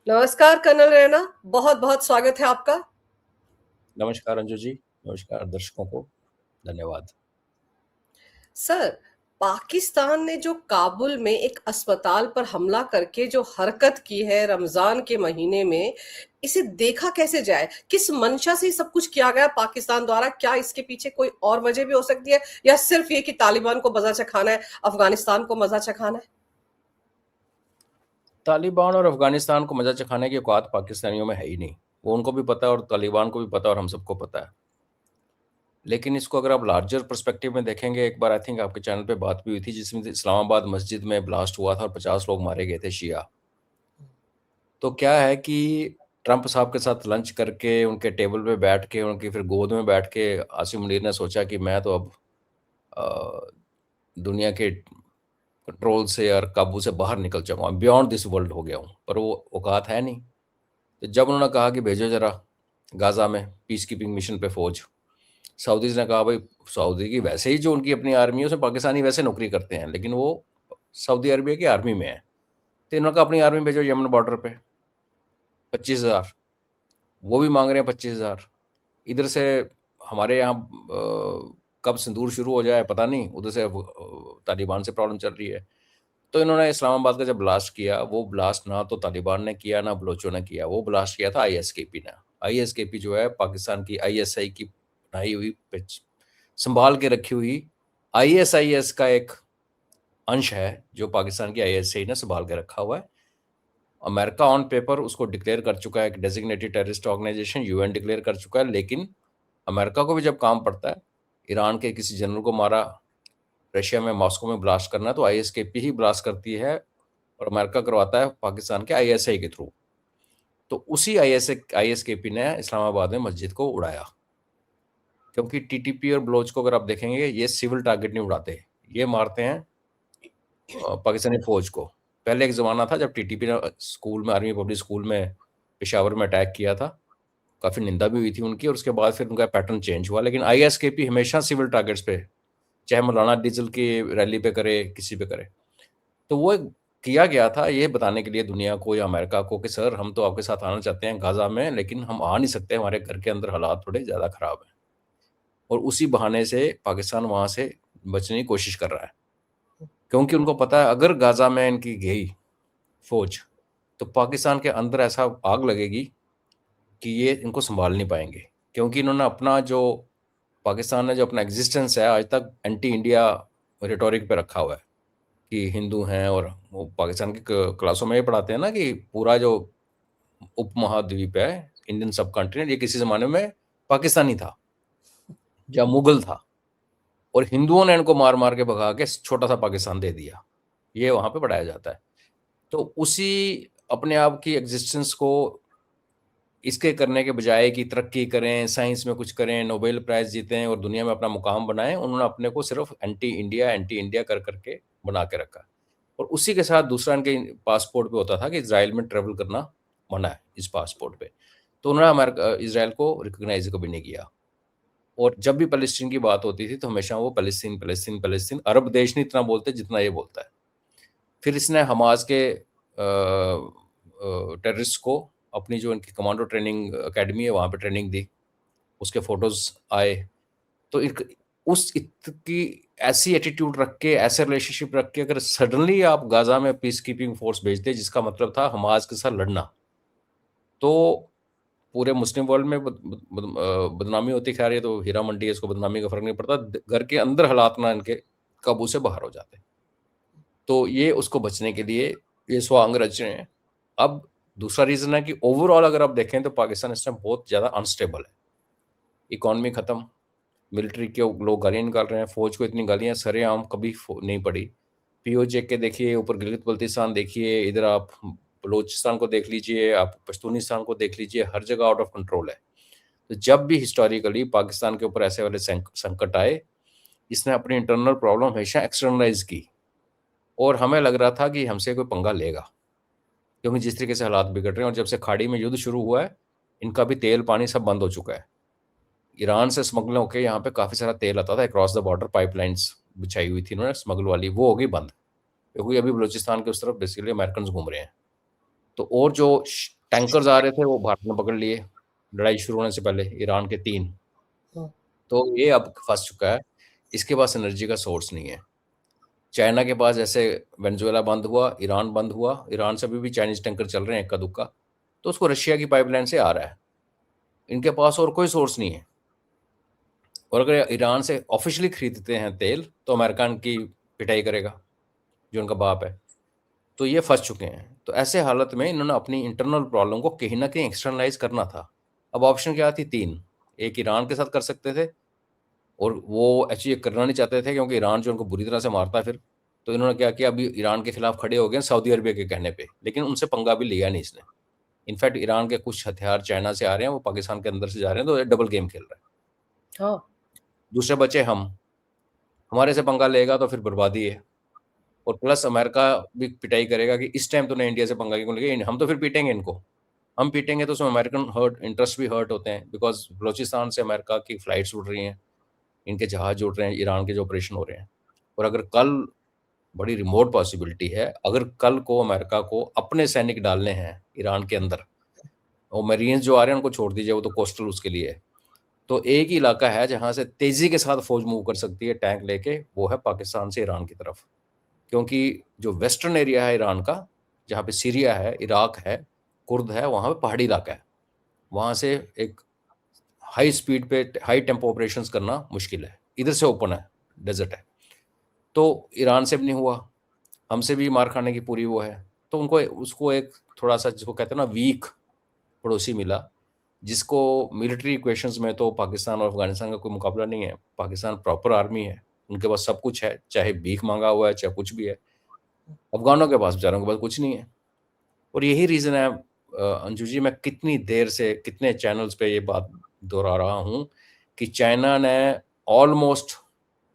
नमस्कार कर्नल रैना, बहुत-बहुत स्वागत है आपका। नमस्कार अंजू जी, नमस्कार दर्शकों को, धन्यवाद। सर, पाकिस्तान ने जो काबुल में एक अस्पताल पर हमला करके जो हरकत की है रमज़ान के महीने में, इसे देखा कैसे जाए? किस मंशा से ये सब कुछ किया गया पाकिस्तान द्वारा? क्या इसके पीछे कोई और वजह भी हो सकती है या सिर्फ़ ये कि तालिबान को मज़ा चखाना है, अफ़गानिस्तान को मज़ा चखाना है? तालिबान और अफ़गानिस्तान को मज़ा चखाने की औकात पाकिस्तानियों में है ही नहीं। वो उनको भी पता है और तालिबान को भी पता है और हम सबको पता है। लेकिन इसको अगर आप लार्जर पर्सपेक्टिव में देखेंगे, एक बार आई थिंक आपके चैनल पे बात भी हुई थी जिसमें इस्लामाबाद मस्जिद में ब्लास्ट हुआ था और 50 लोग मारे गए थे शिया। तो क्या है कि ट्रंप साहब के साथ लंच करके, उनके टेबल पे बैठ के, उनकी फिर गोद में बैठ के आसिम मुनीर ने सोचा कि मैं तो अब अ, दुनिया के कंट्रोल से और काबू से बाहर निकल चुका हूँ, बियॉन्ड दिस वर्ल्ड हो गया हूँ, पर वो औकात है नहीं। तो जब उन्होंने कहा कि भेजो ज़रा गाज़ा में पीस कीपिंग मिशन पे फ़ौज, सऊदीज़ ने कहा भाई सऊदी की वैसे ही जो उनकी अपनी आर्मी है उसमें पाकिस्तानी वैसे नौकरी करते हैं, लेकिन वो सऊदी अरबिया की आर्मी में है। तो इन्होंने कहा अपनी आर्मी भेजो यमन बॉर्डर पे 25,000, वो भी मांग रहे हैं 25,000। इधर से हमारे यहाँ कब सिंदूर शुरू हो जाए पता नहीं, उधर से तालिबान से प्रॉब्लम चल रही है। तो इन्होंने इस्लामाबाद का जब ब्लास्ट किया, वो ब्लास्ट ना तो तालिबान ने किया ना बलोचों ने किया, वो ब्लास्ट किया था आईएसकेपी ने। आईएसकेपी जो है पाकिस्तान की आईएसआई की बनाई हुई संभाल के रखी हुई आईएसआईएस का एक अंश है जो पाकिस्तान की आईएसआई ने संभाल के रखा हुआ है। अमेरिका ऑन पेपर उसको डिक्लेयर कर चुका है एक designated terrorist organisation, UN declare कर चुका है, लेकिन अमेरिका को भी जब काम पड़ता है, ईरान के किसी जनरल को मारा, रशिया में मॉस्को में ब्लास्ट करना, तो आईएसकेपी ही ब्लास्ट करती है और अमेरिका करवाता है पाकिस्तान के आईएसआई के थ्रू। तो उसी आईएसकेपी ने इस्लामाबाद में मस्जिद को उड़ाया, क्योंकि टीटीपी और बलोच को अगर आप देखेंगे ये सिविल टारगेट नहीं उड़ाते, ये मारते हैं पाकिस्तानी फौज को। पहले एक ज़माना था जब टीटीपी ने स्कूल में, आर्मी पब्लिक स्कूल में पेशावर में अटैक किया था, काफ़ी निंदा भी हुई थी उनकी, और उसके बाद फिर उनका पैटर्न चेंज हुआ। लेकिन आईएसकेपी हमेशा सिविल टारगेट्स पे, चाहे मौलाना डीजल की रैली पे करे, किसी पे करे। तो वो एक किया गया था ये बताने के लिए दुनिया को या अमेरिका को कि सर हम तो आपके साथ आना चाहते हैं गाज़ा में, लेकिन हम आ नहीं सकते, हमारे घर के अंदर हालात थोड़े ज़्यादा ख़राब हैं। और उसी बहाने से पाकिस्तान वहाँ से बचने की कोशिश कर रहा है, क्योंकि उनको पता है अगर गाज़ा में इनकी गई फ़ौज, तो पाकिस्तान के अंदर ऐसा आग लगेगी कि ये इनको सँभाल नहीं पाएँगे। क्योंकि इन्होंने अपना जो पाकिस्तान ने जो अपना एग्ज़िस्टेंस है आज तक एंटी इंडिया रेटोरिक पे रखा हुआ है कि हिंदू हैं, और वो पाकिस्तान की क्लासों में ये पढ़ाते हैं ना कि पूरा जो उपमहाद्वीप है, इंडियन सब कॉन्टिनेंट, ये किसी ज़माने में पाकिस्तानी था या मुगल था, और हिंदुओं ने इनको मार-मार के भगा के छोटा-सा पाकिस्तान दे दिया। ये वहाँ पे पढ़ाया जाता है। तो उसी अपने आप की एग्ज़िस्टेंस को इसके करने के बजाय कि तरक्की करें, साइंस में कुछ करें, नोबेल प्राइज़ जीतें और दुनिया में अपना मुकाम बनाएँ, उन्होंने अपने को सिर्फ़ एंटी इंडिया कर के बना के रखा। और उसी के साथ दूसरा इनके पासपोर्ट पे होता था कि इज़राइल में ट्रैवल करना मना है इस पासपोर्ट पे। तो उन्होंने इज़राइल को रिकॉग्नाइज़ कभी नहीं किया। और जब भी पैलेस्टीन की बात होती थी तो हमेशा वो पैलेस्टीन, पैलेस्टीन, पैलेस्टीन, अरब देश नहीं इतना बोलते जितना ये बोलता है। फिर इसने हमास के टेररिस्ट को अपनी जो इनकी कमांडो ट्रेनिंग अकेडमी है वहाँ पे ट्रेनिंग दी, उसके फोटोज़ आए। तो एक की ऐसी एटीट्यूड रख के, ऐसे रिलेशनशिप रख के अगर सडनली आप गाज़ा में पीस कीपिंग फोर्स भेजते जिसका मतलब था हमास के साथ लड़ना, तो पूरे मुस्लिम वर्ल्ड में बदनामी होती। खैर ये तो हीरा मंडी है, इसको बदनामी का फ़र्क नहीं पड़ता। घर के अंदर हालात ना इनके काबू से बाहर हो जाते। तो ये उसको बचने के लिए ये स्वांग रच रहे हैं। अब दूसरा रीज़न है कि ओवरऑल अगर आप देखें तो पाकिस्तान इस टाइम बहुत ज़्यादा अनस्टेबल है। इकॉनमी ख़त्म, मिलिट्री के लोग गालियाँ निकाल रहे हैं, फ़ौज को इतनी गालियाँ सरेआम कभी नहीं पड़ी। पीओजे के देखिए, ऊपर गिलगित बल्तिस्तान देखिए, इधर आप बलूचिस्तान को देख लीजिए, आप पश्तूनिस्तान को देख लीजिए, हर जगह आउट ऑफ कंट्रोल है। तो जब भी हिस्टोरिकली पाकिस्तान के ऊपर ऐसे वाले संकट आए, इसने अपनी इंटरनल प्रॉब्लम हमेशा एक्सटर्नलाइज़ की, और हमें लग रहा था कि हमसे कोई पंगा लेगा, क्योंकि जिस तरीके से हालात बिगड़ रहे हैं और जब से खाड़ी में युद्ध शुरू हुआ है, इनका भी तेल पानी सब बंद हो चुका है। ईरान से स्मगल होके यहाँ पे काफ़ी सारा तेल आता था, अक्रॉस द बॉर्डर पाइपलाइंस बिछाई हुई थी इन्होंने स्मगल वाली, वो हो गई बंद, क्योंकि अभी बलूचिस्तान के उस तरफ बेसिकली अमेरिकन घूम रहे हैं। तो और जो टैंकर्स आ रहे थे वो भारत ने पकड़ लिए लड़ाई शुरू होने से पहले, ईरान के 3। हाँ, तो ये अब फंस चुका है, इसके पास एनर्जी का सोर्स नहीं है। चाइना के पास जैसे वेनेजुएला बंद हुआ, ईरान बंद हुआ, ईरान से अभी भी चाइनीज टैंकर चल रहे हैं इक्का दुक्का, तो उसको रशिया की पाइपलाइन से आ रहा है। इनके पास और कोई सोर्स नहीं है। और अगर ईरान से ऑफिशियली खरीदते हैं तेल तो अमेरिका की पिटाई करेगा, जो उनका बाप है। तो ये फंस चुके हैं। तो ऐसे हालत में इन्होंने अपनी इंटरनल प्रॉब्लम को कहीं ना कहीं एक्सटर्नलाइज करना था। अब ऑप्शन क्या थी? 3। एक ईरान के साथ कर सकते थे, और वो एक्चुअली करना नहीं चाहते थे क्योंकि ईरान जो उनको बुरी तरह से मारता है फिर। तो इन्होंने क्या किया, अभी ईरान के खिलाफ खड़े हो गए सऊदी अरबिया के कहने पे, लेकिन उनसे पंगा भी लिया नहीं इसने। इनफैक्ट ईरान के कुछ हथियार चाइना से आ रहे हैं, वो पाकिस्तान के अंदर से जा रहे हैं, तो ये डबल गेम खेल रहा है। हाँ, दूसरे बचे हम, हमारे से पंगा लेगा तो फिर बर्बादी है। और प्लस अमेरिका भी पिटाई करेगा कि इस टाइम तो नहीं इंडिया से पंगा क्यों लेंगे, हम तो फिर पीटेंगे इनको। हम पीटेंगे तो उसमें अमेरिकन हर्ट इंटरेस्ट भी हर्ट होते हैं, बिकॉज बलोचिस्तान से अमेरिका की फ्लाइट्स उड़ रही हैं, इनके जहाज उड़ रहे हैं, ईरान के जो ऑपरेशन हो रहे हैं। और अगर कल, बड़ी रिमोट पॉसिबिलिटी है, अगर कल को अमेरिका को अपने सैनिक डालने हैं ईरान के अंदर, और मरीन्स जो आ रहे हैं उनको छोड़ दीजिए, वो तो कोस्टल उसके लिए है। तो एक ही इलाका है जहां से तेजी के साथ फौज मूव कर सकती है टैंक लेके, वो है पाकिस्तान से ईरान की तरफ। क्योंकि जो वेस्टर्न एरिया है ईरान का, जहाँ पे सीरिया है, इराक है, कुर्द है, वहाँ पे पहाड़ी इलाका है। वहाँ से एक हाई स्पीड पे हाई टेम्पो ऑपरेशंस करना मुश्किल है। इधर से ओपन है, डेजर्ट है। तो ईरान से भी नहीं हुआ, हमसे भी मार खाने की पूरी वो है। तो उनको उसको एक थोड़ा सा, जिसको कहते हैं ना, वीक पड़ोसी मिला, जिसको मिलिट्री इक्वेशंस में तो पाकिस्तान और अफगानिस्तान का कोई मुकाबला नहीं है। पाकिस्तान प्रॉपर आर्मी है, उनके पास सब कुछ है, चाहे भीख मांगा हुआ है चाहे कुछ भी है। अफगानों के पास, बेचारों के पास कुछ नहीं है। और यही रीज़न है, अंजू जी, मैं कितनी देर से कितने चैनल्स पे ये बात दोहरा रहा हूँ कि चाइना ने ऑलमोस्ट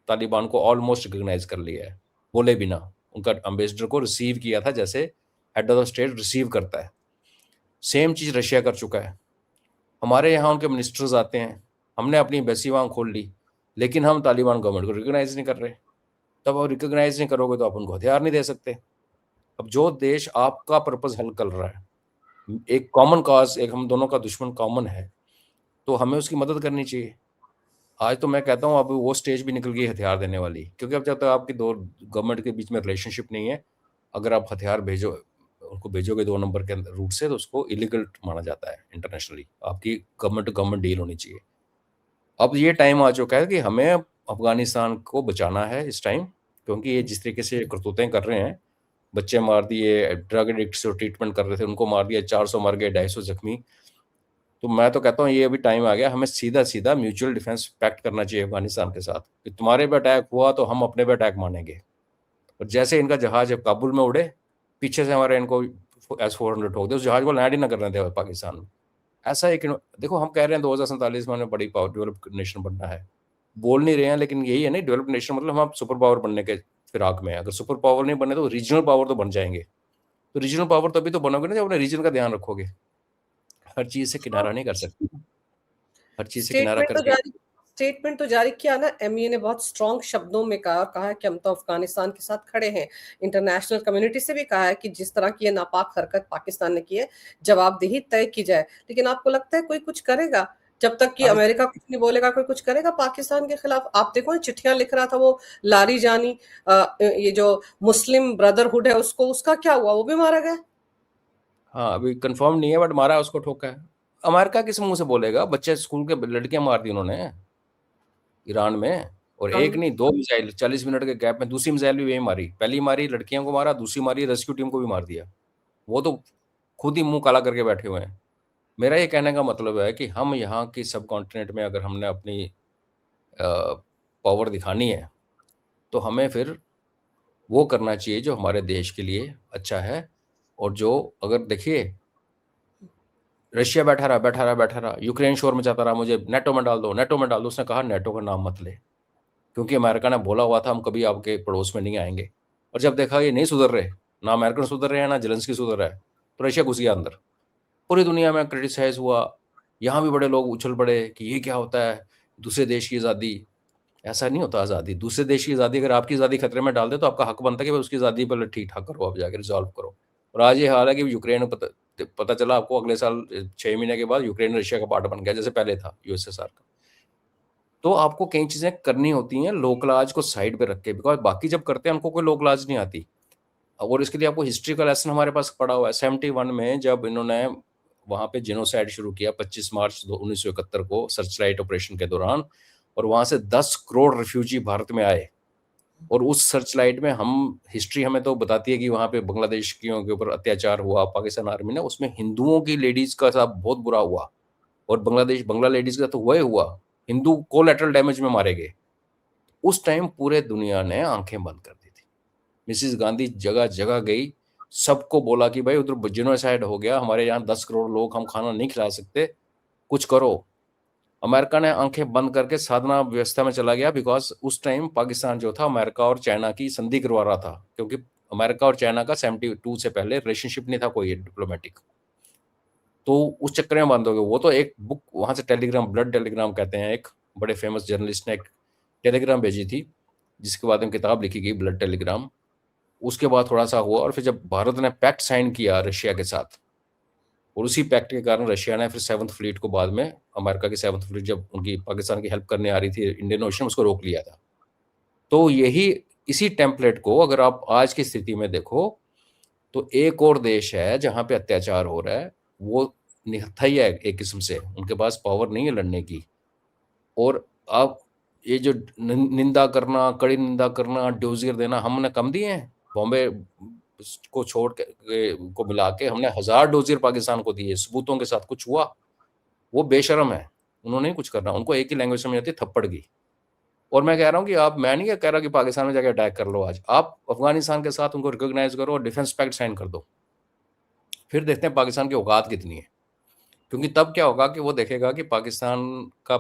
तालिबान को ऑलमोस्ट रिकग्नाइज कर लिया है, बोले बिना। उनका एम्बेसडर को रिसीव किया था जैसे head of the state receive करता है। सेम चीज़ रशिया कर चुका है। हमारे यहाँ उनके मिनिस्टर्स आते हैं, हमने अपनी एम्बेसी वहाँ खोल ली, लेकिन हम तालिबान गवर्नमेंट को रिकग्नाइज नहीं कर रहे। तब आप रिकग्नाइज नहीं करोगे तो आप उनको हथियार नहीं दे सकते। अब जो देश आपका पर्पज हल कर रहा है, एक कॉमन काज, एक हम दोनों का दुश्मन कॉमन है, तो हमें उसकी मदद करनी चाहिए। आज तो मैं कहता हूँ अब वो स्टेज भी निकल गई हथियार देने वाली, क्योंकि अब जब तक आपकी दो गवर्नमेंट के बीच में रिलेशनशिप नहीं है, अगर आप हथियार भेजो, उनको भेजोगे 2 नंबर के रूट से, तो उसको इलीगल माना जाता है इंटरनेशनली। आपकी गवर्नमेंट टू गवर्नमेंट डील होनी चाहिए। अब ये टाइम आ चुका है कि हमें अफगानिस्तान को बचाना है इस टाइम, क्योंकि ये जिस तरीके से करतूतें कर रहे हैं, बच्चे मार दिए, ड्रग एडिक्ट से ट्रीटमेंट कर रहे थे उनको मार दिया, 400 मर गए, 250 जख्मी। तो मैं तो कहता हूँ ये अभी टाइम आ गया, हमें सीधा सीधा म्यूचुअल डिफेंस पैक्ट करना चाहिए अफगानिस्तान के साथ, कि तुम्हारे पे अटैक हुआ तो हम अपने पे अटैक मानेंगे। और जैसे इनका जहाज जब काबुल में उड़े, पीछे से हमारे इनको S-400 ठोक दे, उस जहाज को लैंड ही ना करने दे पाकिस्तान में। ऐसा एक, देखो हम कह रहे हैं 2047 में हमें बड़ी पावर डेवलप नेशन बनना है, बोल नहीं रहे हैं, लेकिन यही है नहीं, डेवलप नेशन मतलब हम सुपर पावर बनने के फिराक में है। अगर सुपर पावर नहीं बने तो रीजनल पावर तो बन जाएंगे। तो रीजनल पावर तभी तो बनोगे ना जब अपने रीजन का ध्यान रखोगे। हर चीज से हाँ। किनारा नहीं कर सकते, हर चीज से किनारा स्टेटमेंट तो करके। जारी स्टेटमेंट तो जारी किया ना, एमईए ने बहुत स्ट्रॉन्ग शब्दों में कहा, और कहा है कि हम तो अफगानिस्तान के साथ खड़े हैं। इंटरनेशनल कम्युनिटी से भी कहा है कि जिस तरह की ये नापाक हरकत पाकिस्तान ने की है, जवाबदेही तय की जाए। लेकिन आपको लगता है कोई कुछ करेगा? जब तक कि आज अमेरिका कुछ नहीं बोलेगा, कोई कुछ करेगा पाकिस्तान के खिलाफ? आप देखो ना, चिट्ठियां लिख रहा था वो लारी जानी, ये जो मुस्लिम ब्रदरहुड है, उसको, उसका क्या हुआ? वो भी मारा गया। हाँ, अभी कंफर्म नहीं है, बट मारा है, उसको ठोका है। अमेरिका किस मुंह से बोलेगा? बच्चे स्कूल के लड़कियां मार दी उन्होंने ईरान में। और एक हाँ, नहीं, 2 मिसाइल 40 मिनट के गैप में, दूसरी मिसाइल भी वही मारी। पहली मारी लड़कियों को मारा, दूसरी मारी रेस्क्यू टीम को भी मार दिया। वो तो खुद ही मुंह काला करके बैठे हुए हैं। मेरा ये कहने का मतलब है कि हम यहाँ की सब कॉन्टिनेंट में अगर हमने अपनी पावर दिखानी है, तो हमें फिर वो करना चाहिए जो हमारे देश के लिए अच्छा है। और जो, अगर देखिए, रशिया बैठा रहा, यूक्रेन शोर में जाता रहा, मुझे नेटो में डाल दो, नेटो में डाल दो। उसने कहा नेटो का नाम मत ले, क्योंकि अमेरिका ने बोला हुआ था हम कभी आपके पड़ोस में नहीं आएंगे। और जब देखा ये नहीं सुधर रहे, ना अमेरिकन सुधर रहे हैं ना जेलेंस्की सुधर रहा है, तो रशिया घुस गया अंदर। पूरी दुनिया में क्रिटिसाइज हुआ, यहाँ भी बड़े लोग उछल पड़े कि ये क्या होता है, दूसरे देश की आज़ादी। ऐसा नहीं होता आज़ादी। दूसरे देश की आज़ादी अगर आपकी आज़ादी खतरे में डाल दे तो आपका हक बनता है कि भाई उसकी आज़ादी पहले ठीक ठाक करो, आप जाकर रिजॉल्व करो। और आज ये हाल है कि यूक्रेन को पता चला आपको, अगले साल 6 महीने के बाद यूक्रेन रशिया का पार्ट बन गया, जैसे पहले था यूएसएसआर का। तो आपको कई चीजें करनी होती हैं लोकलाज को साइड पे रख के, बिकॉज बाकी जब करते हैं उनको कोई लोकलाज नहीं आती। और इसके लिए आपको हिस्ट्री का लेसन हमारे पास पड़ा हुआ है। 71 में जब इन्होंने वहां पे जिनोसाइड शुरू किया 25 मार्च 1971 को सर्चलाइट ऑपरेशन के दौरान, और वहां से 10 करोड़ रिफ्यूजी भारत में आए। और उस सर्चलाइट में हम, हिस्ट्री हमें तो बताती है कि वहां पे बांग्लादेशियों के ऊपर अत्याचार हुआ पाकिस्तान आर्मी ने, उसमें हिंदुओं की लेडीज का साथ बहुत बुरा हुआ, और बांग्ला लेडीज का तो हुआ ही हुआ, हिंदू कोलैटरल डैमेज में मारे गए। उस टाइम पूरे दुनिया ने आंखें बंद कर दी थी। मिसिस गांधी जगह जगह गई, सबको बोला कि भाई उधर जिनोसाइड हो गया, हमारे यहाँ 10 करोड़ लोग, हम खाना नहीं खिला सकते, कुछ करो। अमेरिका ने आंखें बंद करके साधना व्यवस्था में चला गया, बिकॉज उस टाइम पाकिस्तान जो था अमेरिका और चाइना की संधि करवा रहा था, क्योंकि अमेरिका और चाइना का 72 से पहले रिलेशनशिप नहीं था कोई डिप्लोमेटिक। तो उस चक्कर में बंद हो गए। वो तो एक बुक वहां से टेलीग्राम, ब्लड टेलीग्राम कहते हैं, एक बड़े फेमस जर्नलिस्ट ने एक टेलीग्राम भेजी थी, जिसके बाद में किताब लिखी गई ब्लड टेलीग्राम। उसके बाद थोड़ा सा हुआ, और फिर जब भारत ने पैक्ट साइन किया रशिया के साथ, और उसी पैक्ट के कारण रशिया ने फिर 7th फ्लीट को, बाद में अमेरिका की 7th फ्लीट जब उनकी पाकिस्तान की हेल्प करने आ रही थी इंडियन ओशन, उसको रोक लिया था। तो यही, इसी टेम्पलेट को अगर आप आज की स्थिति में देखो, तो एक और देश है जहां पे अत्याचार हो रहा है, वो निहत्थई है एक किस्म से, उनके पास पावर नहीं है लड़ने की। और आप ये जो निंदा करना, कड़ी निंदा करना, डोजियर देना, हमने कम दिए हैं? बॉम्बे को छोड़ के को मिला के हमने 1000 डोजियर पाकिस्तान को दिए सबूतों के साथ। कुछ हुआ? वो बेशरम है, उन्होंने कुछ करना, उनको एक ही लैंग्वेज समझ आती है, थप्पड़ की। और मैं कह रहा हूँ कि आप, मैं नहीं कह रहा कि पाकिस्तान में जाकर अटैक कर लो, आज आप अफगानिस्तान के साथ उनको रिकॉग्नाइज करो और डिफेंस पैक्ट साइन कर दो, फिर देखते हैं पाकिस्तान की औकात कितनी है। क्योंकि तब क्या होगा कि वो देखेगा कि पाकिस्तान का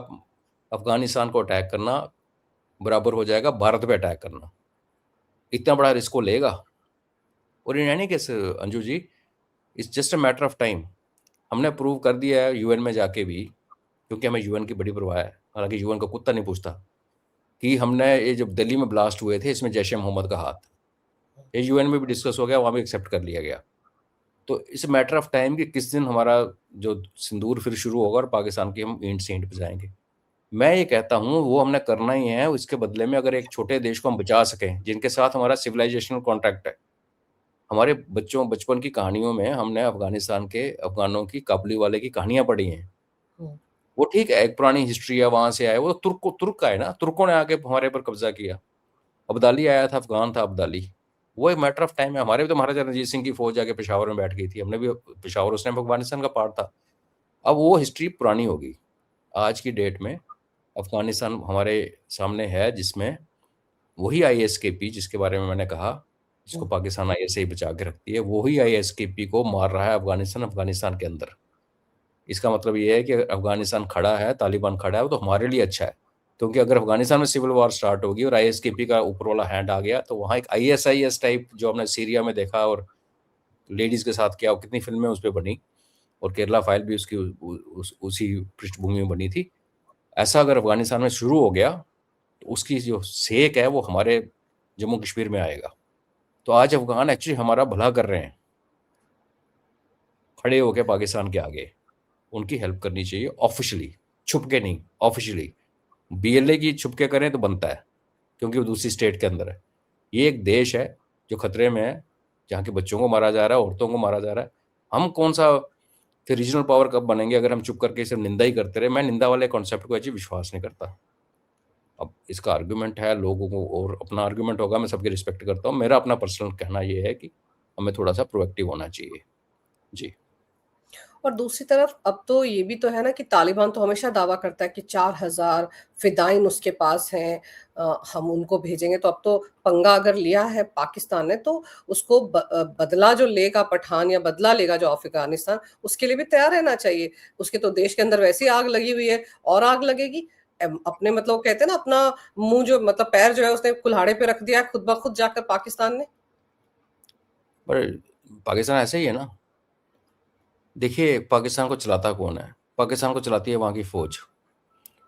अफगानिस्तान को अटैक करना बराबर हो जाएगा भारत पे अटैक करना। इतना बड़ा रिस्क वो लेगा। और in any case Anju ji, it's just a matter of time. हमने प्रूव कर दिया है यूएन में जाके भी, क्योंकि हमें यूएन की बड़ी परवाह है, हालांकि यूएन का कुत्ता नहीं पूछता, कि हमने ये जब दिल्ली में ब्लास्ट हुए थे, इसमें जैश ए मोहम्मद का हाथ, ये यूएन में भी डिस्कस हो गया, वहाँ भी एक्सेप्ट कर लिया गया। तो इट्स मैटर ऑफ टाइम कि किस दिन हमारा जो सिंदूर फिर शुरू होगा और पाकिस्तान की हम ईंट से ईंट पे जाएंगे। मैं ये कहता हूँ वो हमने करना ही है। इसके बदले में अगर एक छोटे देश को हम बचा सकें, जिनके साथ हमारा सिविलाइजेशनल कॉन्ट्रैक्ट है, हमारे बच्चों बचपन की कहानियों में हमने अफगानिस्तान के अफगानों की, काबुली वाले की कहानियां पढ़ी हैं। वो ठीक है, एक पुरानी हिस्ट्री है, वहां से आए, वो तो तुर्क का है ना, तुर्कों ने आके हमारे पर कब्जा किया। अब्दाली आया था, अफगान था अब्दाली। वो एक मैटर ऑफ टाइम है। हमारे भी तो महाराजा रणजीत सिंह की फौज जाके पेशावर में बैठ गई थी, हमने भी पेशावर, उस टाइम अफगानिस्तान का पार्ट था। अब वो हिस्ट्री पुरानी होगी। आज की डेट में अफगानिस्तान हमारे सामने है, जिसमें वही आईएसकेपी जिसके बारे में मैंने कहा, जिसको पाकिस्तान आईएसए ही बचा के रखती है, वही आईएसकेपी को मार रहा है अफगानिस्तान के अंदर। इसका मतलब ये है कि अफगानिस्तान खड़ा है, तालिबान खड़ा है, वो तो हमारे लिए अच्छा है। क्योंकि अगर अफगानिस्तान में सिविल वॉर स्टार्ट होगी और आईएसकेपी का ऊपर वाला हैंड आ गया, तो वहाँ एक आईएसआईएस टाइप, जो हमने सीरिया में देखा और लेडीज के साथ किया, कितनी फिल्में उस पर बनी, और केरला फाइल भी उसकी उसी पृष्ठभूमि में बनी थी। ऐसा अगर अफगानिस्तान में शुरू हो गया, तो उसकी जो सेक है वो हमारे जम्मू कश्मीर में आएगा। तो आज अफगान एक्चुअली हमारा भला कर रहे हैं, खड़े होकर पाकिस्तान के आगे। उनकी हेल्प करनी चाहिए ऑफिशियली, छुप के नहीं, ऑफिशियली। बीएलए की छुप के करें तो बनता है, क्योंकि वो दूसरी स्टेट के अंदर है। ये एक देश है जो खतरे में है, जहाँ के बच्चों को मारा जा रहा है, औरतों को मारा जा रहा है। हम कौन सा फिर रीजनल पावर कब बनेंगे अगर हम चुप करके सिर्फ निंदा ही करते रहे? मैं निंदा वाले कॉन्सेप्ट को अच्छी विश्वास नहीं करता। अब इसका आर्गुमेंट है लोगों को, और अपना आर्गुमेंट होगा, मैं सबकी रिस्पेक्ट करता हूँ। मेरा अपना पर्सनल कहना ये है कि हमें थोड़ा सा प्रोएक्टिव होना चाहिए। जी। और दूसरी तरफ अब तो ये भी तो है ना कि तालिबान तो हमेशा दावा करता है कि 4000 फिदाइन उसके पास हैं, हम उनको भेजेंगे। तो अब तो पंगा अगर लिया है पाकिस्तान ने, तो उसको बदला जो लेगा पठान, या बदला लेगा जो अफगानिस्तान, उसके लिए भी तैयार रहना चाहिए। उसके तो देश के अंदर वैसी आग लगी हुई है, और आग लगेगी। अपने मतलब कहते हैं ना, अपना मुंह जो मतलब पैर जो है उसने कुल्हाड़े पे रख दिया खुद ब खुद जाकर पाकिस्तान ने। पर पाकिस्तान ऐसे ही है ना। देखिए, पाकिस्तान को चलाता कौन है? पाकिस्तान को चलाती है वहाँ की फौज,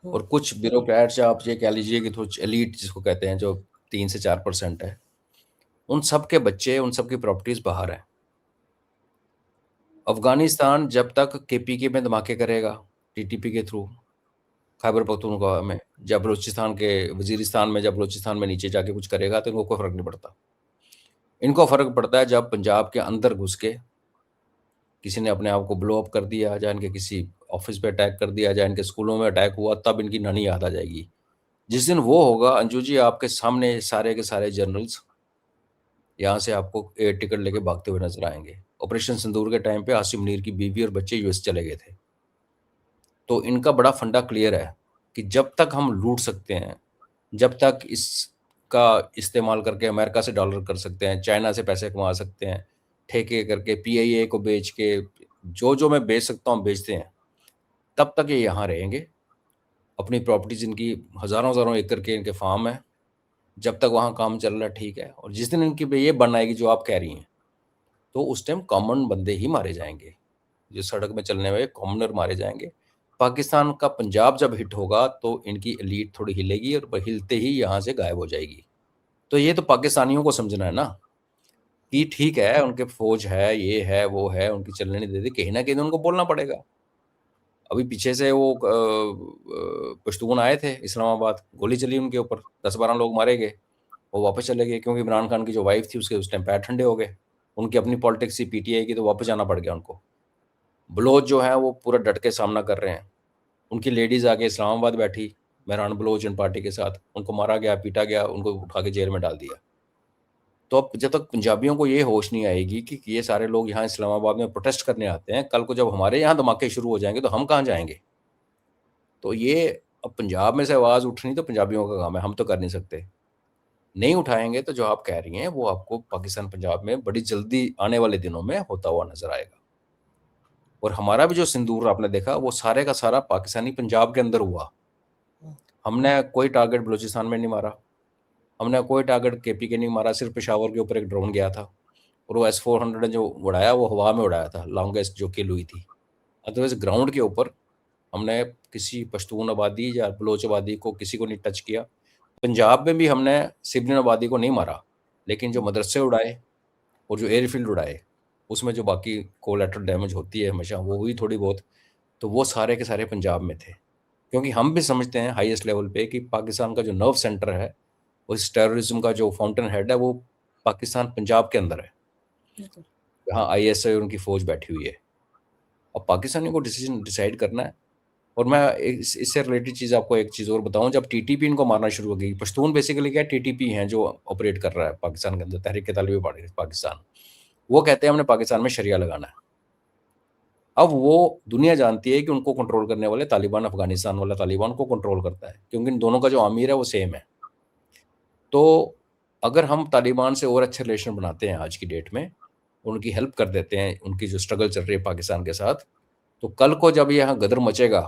और कुछ ब्यूरोक्रेट्स, या आप ये कह लीजिए कि कुछ एलीट जिसको कहते हैं, जो 3 से 4% है। उन सब के बच्चे, उन सब की प्रॉपर्टीज बाहर हैं। अफ़गानिस्तान जब तक केपीके में धमाके करेगा, टीटीपी के थ्रू, खैबर पख्तूनख्वा में, जब बलूचिस्तान के वज़ीरिस्तान में, जब बलूचिस्तान में नीचे जाके कुछ करेगा तो इनको कोई फ़र्क नहीं पड़ता। इनको फ़र्क पड़ता है जब पंजाब के अंदर घुस के किसी ने अपने आप को ब्लो अप कर दिया, या इनके किसी ऑफ़िस पे अटैक कर दिया, या इनके स्कूलों में अटैक हुआ, तब इनकी नानी याद आ जाएगी। जिस दिन वो होगा, अंजू जी, आपके सामने सारे के सारे जनरल्स यहाँ से आपको एयर टिकट लेके भागते हुए नज़र आएँगे। ऑपरेशन सिंदूर के टाइम पे आसिम मुनीर की बीवी और बच्चे यूएस चले गए थे। तो इनका बड़ा फंडा क्लियर है कि जब तक हम लूट सकते हैं, जब तक इसका इस्तेमाल करके अमेरिका से डॉलर कर सकते हैं, चाइना से पैसे कमा सकते हैं, ठेके करके पीआईए को बेच के, जो मैं बेच सकता हूँ बेचते हैं, तब तक ये यहाँ रहेंगे। अपनी प्रॉपर्टीज इनकी हज़ारों हज़ारों एकड़ के इनके फार्म है, जब तक वहाँ काम चल रहा है ठीक है। और जिस दिन इनकी पे ये बन आएगी जो आप कह रही हैं, तो उस टाइम कॉमन बंदे ही मारे जाएंगे, जो सड़क में चलने वाले कॉमनर मारे जाएंगे। पाकिस्तान का पंजाब जब हिट होगा तो इनकी एलीट थोड़ी हिलेगी और हिलते ही यहाँ से गायब हो जाएगी। तो ये तो पाकिस्तानियों को समझना है ना कि ठीक है, उनके फौज है, ये है, वो है, उनकी चलने नहीं देती, कहीं ना कहीं तो उनको बोलना पड़ेगा। अभी पीछे से वो पश्तून आए थे इस्लामाबाद, गोली चली उनके ऊपर, 10-12 लोग मारे गए, वो वापस चले गए क्योंकि इमरान खान की जो वाइफ थी उसके उस टाइम पैर ठंडे हो गए। उनकी अपनी पॉलिटिक्स थी पीटीआई की, तो वापस जाना पड़ गया उनको। बलोच जो हैं वो पूरा डट के सामना कर रहे हैं। उनकी लेडीज़ आके इस्लामाबाद बैठी मेहरान बलोच इन पार्टी के साथ, उनको मारा गया, पीटा गया, उनको उठा के जेल में डाल दिया। तो अब जब तक पंजाबियों को ये होश नहीं आएगी कि ये सारे लोग यहाँ इस्लामाबाद में प्रोटेस्ट करने आते हैं, कल को जब हमारे यहाँ धमाके शुरू हो जाएंगे तो हम कहाँ जाएंगे? तो ये अब पंजाब में से आवाज़ उठनी तो पंजाबियों का काम है, हम तो कर नहीं सकते। नहीं उठाएंगे तो जो आप कह रही हैं वो आपको पाकिस्तान पंजाब में बड़ी जल्दी आने वाले दिनों में होता हुआ नजर आएगा। और हमारा भी जो सिंदूर आपने देखा वो सारे का सारा पाकिस्तानी पंजाब के अंदर हुआ। हमने कोई टारगेट बलूचिस्तान में नहीं मारा, हमने कोई टारगेट केपी के नहीं मारा, सिर्फ पेशावर के ऊपर एक ड्रोन गया था और वो S-400 जो उड़ाया वो हवा में उड़ाया था, लॉन्गेस्ट जो किल हुई थी। अदरवाइज ग्राउंड के ऊपर हमने किसी पश्तून आबादी या बलोच आबादी को किसी को नहीं टच किया। पंजाब में भी हमने सिबलियन आबादी को नहीं मारा, लेकिन जो मदरसे उड़ाए और जो एयरफील्ड उड़ाए उसमें जो बाकी कोलैटरल डैमेज होती है हमेशा वो हुई थोड़ी बहुत, तो वो सारे के सारे पंजाब में थे। क्योंकि हम भी समझते हैं हाईएस्ट लेवल पे कि पाकिस्तान का जो नर्व सेंटर है, उस टेररिज्म का जो फाउंटेन हेड है, वो पाकिस्तान पंजाब के अंदर है, जहाँ आईएसआई और उनकी फौज बैठी हुई है। अब पाकिस्तानियों को डिसीजन डिसाइड करना है। और मैं इससे रिलेटेड चीज़ आपको एक चीज़ और बताऊं, जब टीटीपी इनको मारना शुरू हो गई, पश्तून बेसिकली क्या है, टीटीपी हैं जो ऑपरेट कर रहा है पाकिस्तान के अंदर, तहरीक तालिबान पाकिस्तान, वो कहते हैं हमने पाकिस्तान में शरिया लगाना है। अब वो दुनिया जानती है कि उनको कंट्रोल करने वाले तालिबान, अफगानिस्तान वाला तालिबान को कंट्रोल करता है, क्योंकि इन दोनों का जो आमिर है वो सेम है। तो अगर हम तालिबान से और अच्छे रिलेशन बनाते हैं आज की डेट में, उनकी हेल्प कर देते हैं, उनकी जो स्ट्रगल चल रही है पाकिस्तान के साथ, तो कल को जब यहाँ गदर मचेगा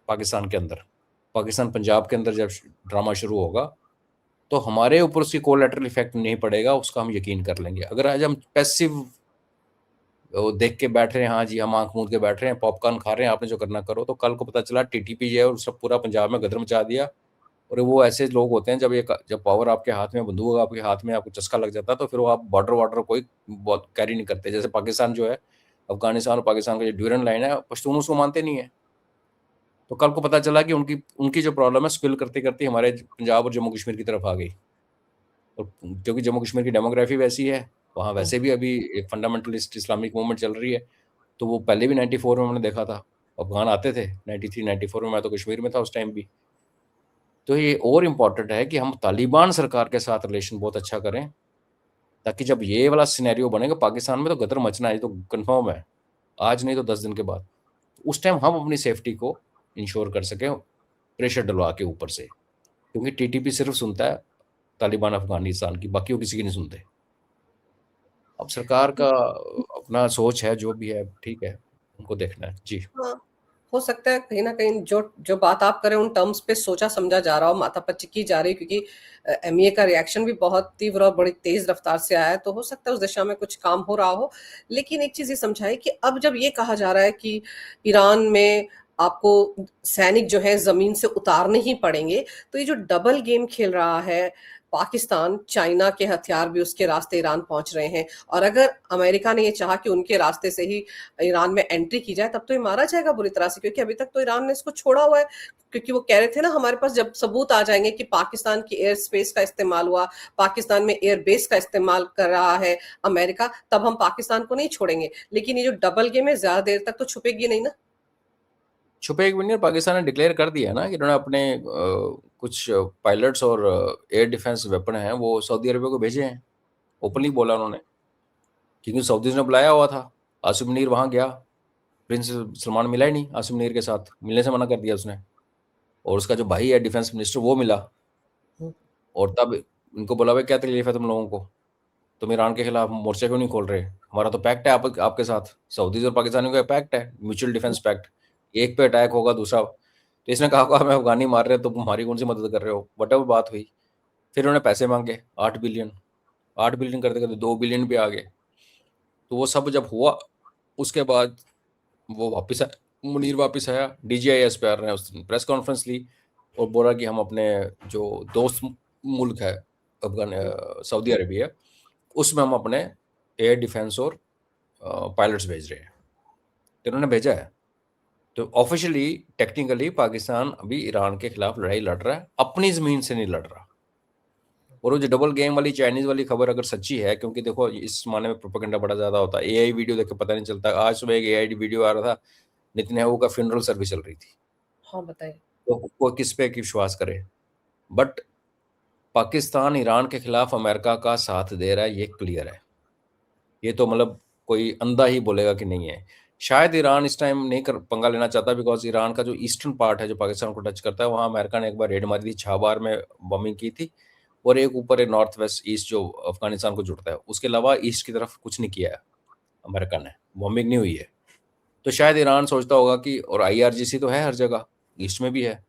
पाकिस्तान के अंदर, पाकिस्तान पंजाब के अंदर जब ड्रामा शुरू होगा, तो हमारे ऊपर उसकी कोलैटरल इफेक्ट नहीं पड़ेगा, उसका हम यकीन कर लेंगे। अगर आज हम पैसिव देख के बैठ रहे हैं, हाँ जी हम आंख मूंद के बैठ रहे हैं, पॉपकॉर्न खा रहे हैं, आपने जो करना करो, तो कल को पता चला टीटीपी जो है और सब पूरा पंजाब में गदर मचा दिया। और वो ऐसे लोग होते हैं, जब पावर आपके हाथ में, बंदूक आपके हाथ में, आपको चस्का लग जाता है, तो फिर वो आप बॉर्डर वार्डर कोई बहुत कैरी नहीं करते। जैसे पाकिस्तान जो है, अफगानिस्तान और पाकिस्तान का जो ड्यूरन लाइन है, पश्तून उसको मानते नहीं है। तो कल को पता चला कि उनकी जो प्रॉब्लम है स्पिल करते करते हमारे पंजाब और जम्मू कश्मीर की तरफ आ गई। और क्योंकि जम्मू कश्मीर की डेमोग्राफी वैसी है, वहाँ वैसे भी अभी एक फंडामेंटलिस्ट इस्लामिक मूवमेंट चल रही है, तो वो पहले भी 94 में हमने देखा था, अफगान आते थे 93-94 में, मैं तो कश्मीर में था उस टाइम भी। तो ये और इम्पॉर्टेंट है कि हम तालिबान सरकार के साथ रिलेशन बहुत अच्छा करें, ताकि जब ये वाला सिनेरियो बनेगा पाकिस्तान में, तो गदर मचना है, तो कन्फर्म है, आज नहीं तो 10 दिन के बाद। उस टाइम हम अपनी सेफ्टी को इंश्योर कर सकें प्रेशर डलवा के ऊपर से, क्योंकि टीटीपी सिर्फ सुनता है तालिबान अफगानिस्तान की, बाकी वो किसी की नहीं सुनते। अब सरकार का अपना सोच है, जो भी है ठीक है, उनको देखना है जी। हाँ, हो सकता है कहीं न कहीं जो जो बात आप कर रहे हैं उन टर्म्स पे सोचा समझा जा रहा हो, माथापच्ची की जा रही है, क्योंकि एमईए का रिएक्शन भी बहुत तीव्र और बड़ी तेज रफ्तार से आया है, तो हो सकता है उस दिशा में कुछ काम हो रहा हो। लेकिन एक चीज़ ये समझाइए कि अब जब ये कहा जा रहा है कि ईरान में आपको सैनिक जो है ज़मीन से उतारने ही पड़ेंगे। तो ये जो डबल गेम खेल रहा है पाकिस्तान, चाइना के हथियार भी उसके रास्ते ईरान पहुँच रहे हैं और अगर अमेरिका ने ये चाहा कि उनके रास्ते से ही ईरान में एंट्री की जाए, तब तो ये मारा जाएगा बुरी तरह से, क्योंकि अभी तक तो ईरान ने इसको छोड़ा हुआ है। क्योंकि वो कह रहे थे ना, हमारे पास जब सबूत आ जाएँगे कि पाकिस्तान की एयर स्पेस का इस्तेमाल हुआ, पाकिस्तान में एयर बेस का इस्तेमाल कर रहा है अमेरिका, तब हम पाकिस्तान को नहीं छोड़ेंगे। लेकिन ये जो डबल गेम है, ज़्यादा देर तक तो छुपेगी नहीं ना। छुपेगी भी नहीं, और पाकिस्तान ने डिक्लेयर कर दिया ना कि इन्होंने अपने कुछ पायलट्स और एयर डिफेंस वेपन हैं वो सऊदी अरबिया को भेजे हैं। ओपनली बोला उन्होंने, क्योंकि सऊदीज ने बुलाया हुआ था। आसिम मुनीर वहाँ गया, प्रिंस सलमान मिला ही नहीं आसिम मुनीर के साथ, मिलने से मना कर दिया उसने। और उसका जो भाई है डिफेंस मिनिस्टर वो मिला, और तब इनको बोला भाई क्या तकलीफ है तुम लोगों को, तुम ईरान के खिलाफ मोर्चा क्यों नहीं खोल रहे, हमारा तो पैक्ट है आपके साथ, सऊदीज और पाकिस्तानियों का पैक्ट है, म्यूचुअल डिफेंस पैक्ट। एक पे अटैक होगा दूसरा, तो इसने कहा मैं अफगानी मार रहे हो तो तुम्हारी कौन सी मदद कर रहे हो, वट बात हुई। फिर उन्होंने पैसे मांगे 8 बिलियन, 8 बिलियन करते करते 2 बिलियन पे आ गए। तो वो सब जब हुआ उसके बाद वो वापस मुनीर वापस आया, DGIS पे आ रहे हैं, उस दिन प्रेस कॉन्फ्रेंस ली और बोला कि हम अपने जो दोस्त मुल्क है अफगान सऊदी अरेबिया, उसमें हम अपने एयर डिफेंस और पायलट्स भेज रहे हैं। तो उन्होंने भेजा है। तो ऑफिशियली टेक्निकली पाकिस्तान अभी ईरान के खिलाफ लड़ाई लड़ रहा है, अपनी ज़मीन से नहीं लड़ रहा। और वो जो डबल गेम वाली चाइनीज़ वाली खबर अगर सच्ची है, क्योंकि देखो इस ज़माने में प्रोपेगेंडा बड़ा ज़्यादा होता है, AI वीडियो देख के पता नहीं चलता। आज सुबह एक AI वीडियो आ रहा था, नेतन्याहू का फ्यूनरल सर्विस चल रही थी, हाँ, बताइए। तो वो किस पे की विश्वास करे। बट पाकिस्तान ईरान के खिलाफ अमेरिका का साथ दे रहा है, ये क्लियर है। ये तो मतलब कोई अंधा ही बोलेगा कि नहीं है। शायद ईरान इस टाइम नहीं कर पंगा लेना चाहता, बिकॉज ईरान का जो ईस्टर्न पार्ट है जो पाकिस्तान को टच करता है, वहाँ अमेरिका ने एक बार रेड मारी थी, 6 बार में बॉम्बिंग की थी, और एक ऊपर एक नॉर्थ वेस्ट ईस्ट जो अफगानिस्तान को जुड़ता है, उसके अलावा ईस्ट की तरफ कुछ नहीं किया है अमेरिका ने, बॉम्बिंग नहीं हुई है। तो शायद ईरान सोचता होगा कि, और IRGC तो है हर जगह, ईस्ट में भी है,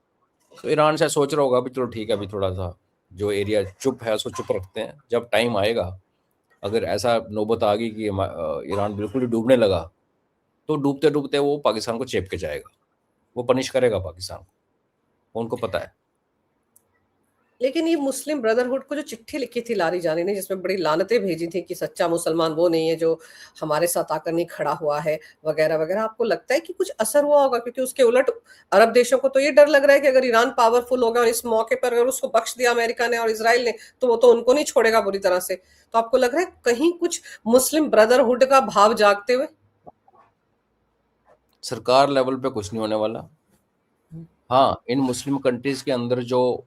तो ईरान शायद सोच रहा होगा भी चलो ठीक है, अभी थोड़ा सा जो एरिया चुप है उसको चुप रखते हैं, जब टाइम आएगा अगर ऐसा नौबत आ गई कि ईरान बिल्कुल ही डूबने लगा, तो डूबते डूबते वो पाकिस्तान को चेप के जाएगा, वो पनिश करेगा पाकिस्तान को, उनको पता है। लेकिन ये मुस्लिम ब्रदरहुड को जो चिट्ठी लिखी थी लारी जानी ने, जिसमें बड़ी लानतें भेजी थी कि सच्चा मुसलमान वो नहीं है जो हमारे साथ आकर नहीं खड़ा हुआ है, वगैरह वगैरह, आपको लगता है कि कुछ असर हुआ होगा? क्योंकि उसके उलट अरब देशों को तो ये डर लग रहा है कि अगर ईरान पावरफुल होगा और इस मौके पर अगर उसको बख्श दिया अमेरिका ने और इसराइल ने, तो वो तो उनको नहीं छोड़ेगा बुरी तरह से। तो आपको लग रहा है कहीं कुछ मुस्लिम ब्रदरहुड का भाव जागते हुए? सरकार लेवल पे कुछ नहीं होने वाला। हाँ, इन मुस्लिम कंट्रीज के अंदर जो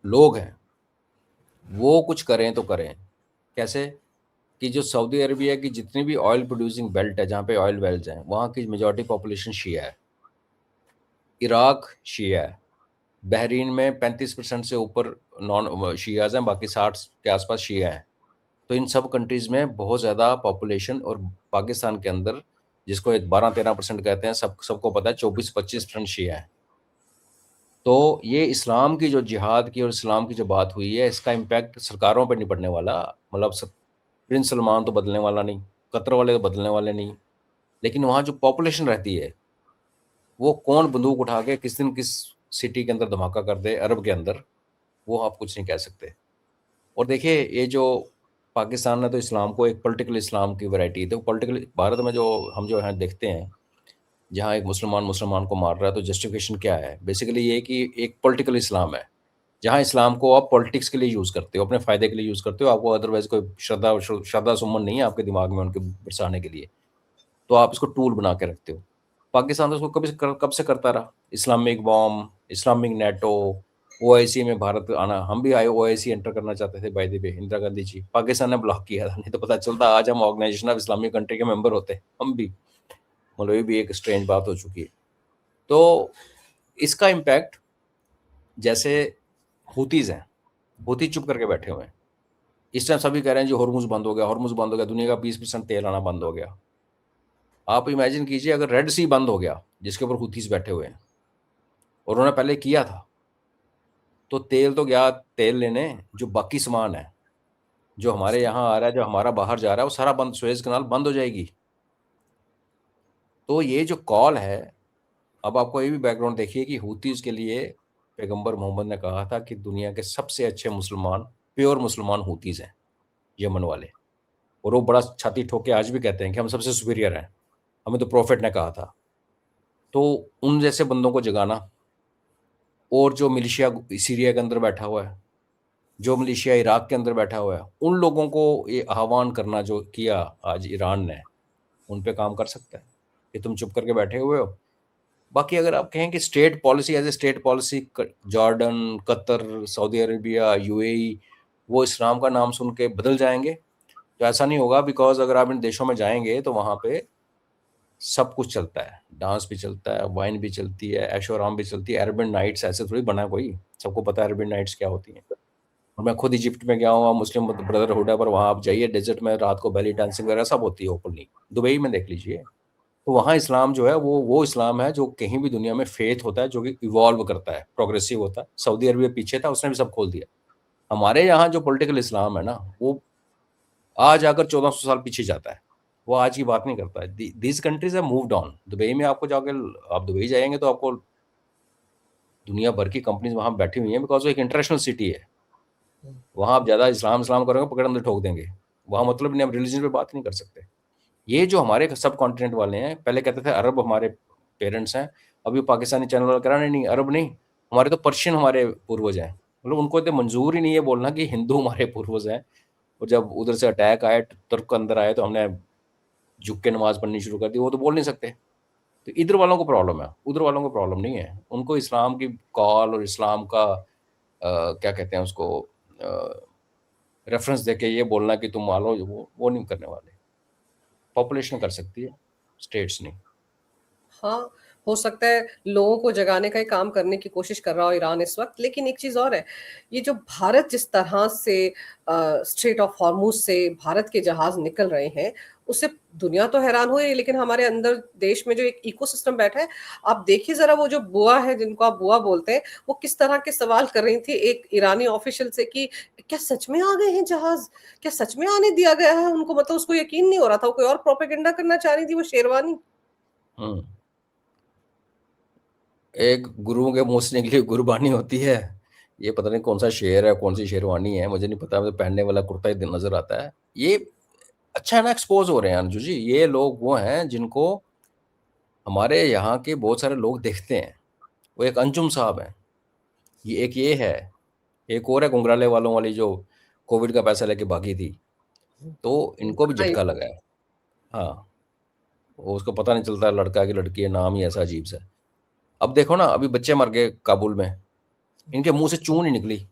लोग हैं वो कुछ करें तो करें। कैसे? कि जो सऊदी अरेबिया की जितनी भी ऑयल प्रोड्यूसिंग बेल्ट है, जहाँ पे ऑयल वेल्स हैं, वहाँ की मेजॉरिटी पॉपुलेशन शिया है। इराक शिया है। बहरीन में 35% से ऊपर नॉन शियाज हैं, बाकी 60 के आसपास शिया हैं। तो इन सब कंट्रीज़ में बहुत ज़्यादा पॉपुलेशन, और पाकिस्तान के अंदर जिसको 12-13% कहते हैं, सबको पता है 24-25% शिया है। तो ये इस्लाम की जो जिहाद की और इस्लाम की जो बात हुई है, इसका इम्पैक्ट सरकारों पर नहीं पड़ने वाला। मतलब प्रिंस सलमान तो बदलने वाला नहीं, कतर वाले तो बदलने वाले नहीं, लेकिन वहाँ जो पॉपुलेशन रहती है, वो कौन बंदूक उठा के किस दिन किस सिटी के अंदर धमाका कर दे अरब के अंदर, वो आप कुछ नहीं कह सकते। और देखिए, ये जो पाकिस्तान ने तो इस्लाम को एक पॉलिटिकल इस्लाम की वैरायटी, तो पॉलिटिकल भारत में जो हम जो है देखते हैं, जहाँ एक मुसलमान मुसलमान को मार रहा है, तो जस्टिफिकेशन क्या है? बेसिकली ये कि एक पॉलिटिकल इस्लाम है, जहाँ इस्लाम को आप पॉलिटिक्स के लिए यूज़ करते हो, अपने फ़ायदे के लिए यूज़ करते हो, आपको अदरवाइज़ कोई श्रद्धा सुमन नहीं है आपके दिमाग में उनके बरसाने के लिए, तो आप इसको टूल बना के रखते हो। पाकिस्तान तो उसको कब से करता रहा, Islamic bomb, Islamic NATO, OIC में भारत आना, हम भी आए, OIC एंटर करना चाहते थे by the way, Indira Gandhi ji, Pakistan ने ब्लॉक किया था, नहीं तो पता चलता आज हम ऑर्गेनाइजेशन ऑफ इस्लामिक कंट्री के मेंबर होते हम भी। मतलब ये भी एक स्ट्रेंज बात हो चुकी है। तो इसका इम्पैक्ट, जैसे हुतीज़ हैं, हुती चुप करके बैठे हुए हैं, इस टाइम सभी कह रहे हैं जी हॉर्मुज़ बंद हो गया, हॉर्मुज़ बंद हो गया, दुनिया का 20% तेल आना बंद हो गया। आप इमेजिन कीजिए अगर रेड सी बंद हो गया, जिसके ऊपर हुतीज़ बैठे हुए हैं, और उन्होंने पहले किया था, तो तेल तो गया तेल लेने, जो बाकी सामान है जो हमारे यहाँ आ रहा है, जो हमारा बाहर जा रहा है, वो सारा बंद, सुएज कनाल बंद हो जाएगी। तो ये जो कॉल है अब आपको ये भी बैकग्राउंड देखिए कि हूतीज के लिए पैगंबर मोहम्मद ने कहा था कि दुनिया के सबसे अच्छे मुसलमान, प्योर मुसलमान हूतीज हैं, यमन वाले। और वो बड़ा छाती ठोक के आज भी कहते हैं कि हम सबसे सुपीरियर हैं, हमें तो प्रॉफिट ने कहा था। तो उन जैसे बंदों को जगाना, और जो मिलिशिया सीरिया के अंदर बैठा हुआ है, जो मलेशिया इराक के अंदर बैठा हुआ है, उन लोगों को ये आह्वान करना जो किया आज ईरान ने, उन पे काम कर सकता है कि तुम चुप करके बैठे हुए हो। बाकी अगर आप कहें कि state policy as a state policy, Jordan, Qatar, Saudi Arabia, UAE, वो इस्लाम का नाम सुन के बदल जाएंगे, तो ऐसा नहीं होगा। बिकॉज अगर आप इन देशों में जाएंगे तो वहाँ पे सब कुछ चलता है, डांस भी चलता है, वाइन भी चलती है, ऐशो आराम भी चलती है। अरबन नाइट्स ऐसे थोड़ी बना है कोई, सबको पता है अरबन नाइट्स क्या होती हैं। और मैं खुद इजिप्ट में गया हूँ, मुस्लिम ब्रदरहुड है, पर वहाँ आप जाइए डेजर्ट में, रात को बेली डांसिंग वगैरह सब होती है ओपनली। दुबई में देख लीजिए, तो वहाँ इस्लाम जो है वो इस्लाम है जो कहीं भी दुनिया में फेथ होता है, जो कि इवॉल्व करता है, प्रोग्रेसिव होता है। सऊदी अरबिया पीछे था, उसने भी सब खोल दिया। हमारे यहाँ जो पॉलिटिकल इस्लाम है ना, वो आज आकर 1400 साल पीछे जाता है, वो आज की बात नहीं करता है। These countries have moved on. Dubai में आपको जाके, आप दुबई जाएंगे तो आपको दुनिया भर की कंपनीज वहाँ बैठी हुई हैं, बिकॉज वो एक इंटरनेशनल सिटी है। वहाँ आप ज़्यादा इस्लाम इस्लाम करोगे, पकड़ अंदर ठोक देंगे। वहाँ मतलब नहीं, हम रिलीजन पे बात नहीं कर सकते। ये जो हमारे सब कॉन्टिनेंट वाले हैं, पहले कहते थे अरब हमारे पेरेंट्स हैं, अभी पाकिस्तानी चैनल वाले कह रहा नहीं, अरब नहीं, हमारे तो पर्शियन हमारे पूर्वज हैं। मतलब उनको तो मंजूर ही नहीं है बोलना कि हिंदू हमारे पूर्वज हैं। और जब उधर से अटैक आए, तुर्क अंदर आए, तो हमने झुक के नमाज पढ़नी शुरू कर दी, वो तो बोल नहीं सकते। तो इधर वालों को प्रॉब्लम है, उधर वालों को प्रॉब्लम नहीं है। उनको इस्लाम की कॉल और इस्लाम का क्या कहते हैं उसको, रेफरेंस देके ये बोलना कि तुम मानो, वो नहीं करने वाले। पॉपुलेशन कर सकती है, स्टेट्स नहीं। हाँ, हो सकता है लोगों को जगाने का ही काम करने की कोशिश कर रहा हो ईरान इस वक़्त। लेकिन एक चीज़ और है, ये जो भारत जिस तरह से स्ट्रेट ऑफ हॉर्मुज़ से भारत के जहाज़ निकल रहे हैं, उससे दुनिया तो हैरान हो रही है, लेकिन हमारे अंदर देश में जो एक इकोसिस्टम बैठा है, आप देखिए ज़रा वो जो बुआ है, जिनको आप बुआ बोलते हैं, वो किस तरह के सवाल कर रही थी एक ईरानी ऑफ़िशियल से कि क्या सच में आ गए हैं जहाज़? क्या सच में आने दिया गया है उनको? मतलब उसको यकीन नहीं हो रहा था, वो कोई और प्रोपेगेंडा करना चाह रही थी वो शेरवानी। हम्म। एक गुरुओं के मुंह से निकली गुरबानी होती है। ये पता नहीं कौन सा शेर है, कौन सी शेरवानी है, मुझे नहीं पता। मुझे पहनने वाला कुर्ता ही नजर आता है। ये अच्छा है ना, एक्सपोज हो रहे हैं अंजू जी। ये लोग वो हैं जिनको हमारे यहाँ के बहुत सारे लोग देखते हैं। वो एक अंजुम साहब हैं, ये एक ये है, एक और है घुंघराले वालों वाली, जो कोविड का पैसा लेके भागी थी। तो इनको भी पता ही झटका लगा है। हाँ, वो उसको पता नहीं चलता लड़का है कि लड़की है, नाम ही ऐसा अजीब सा है। अब देखो ना, अभी बच्चे मर गए काबुल में, इनके मुंह से चून ही निकली।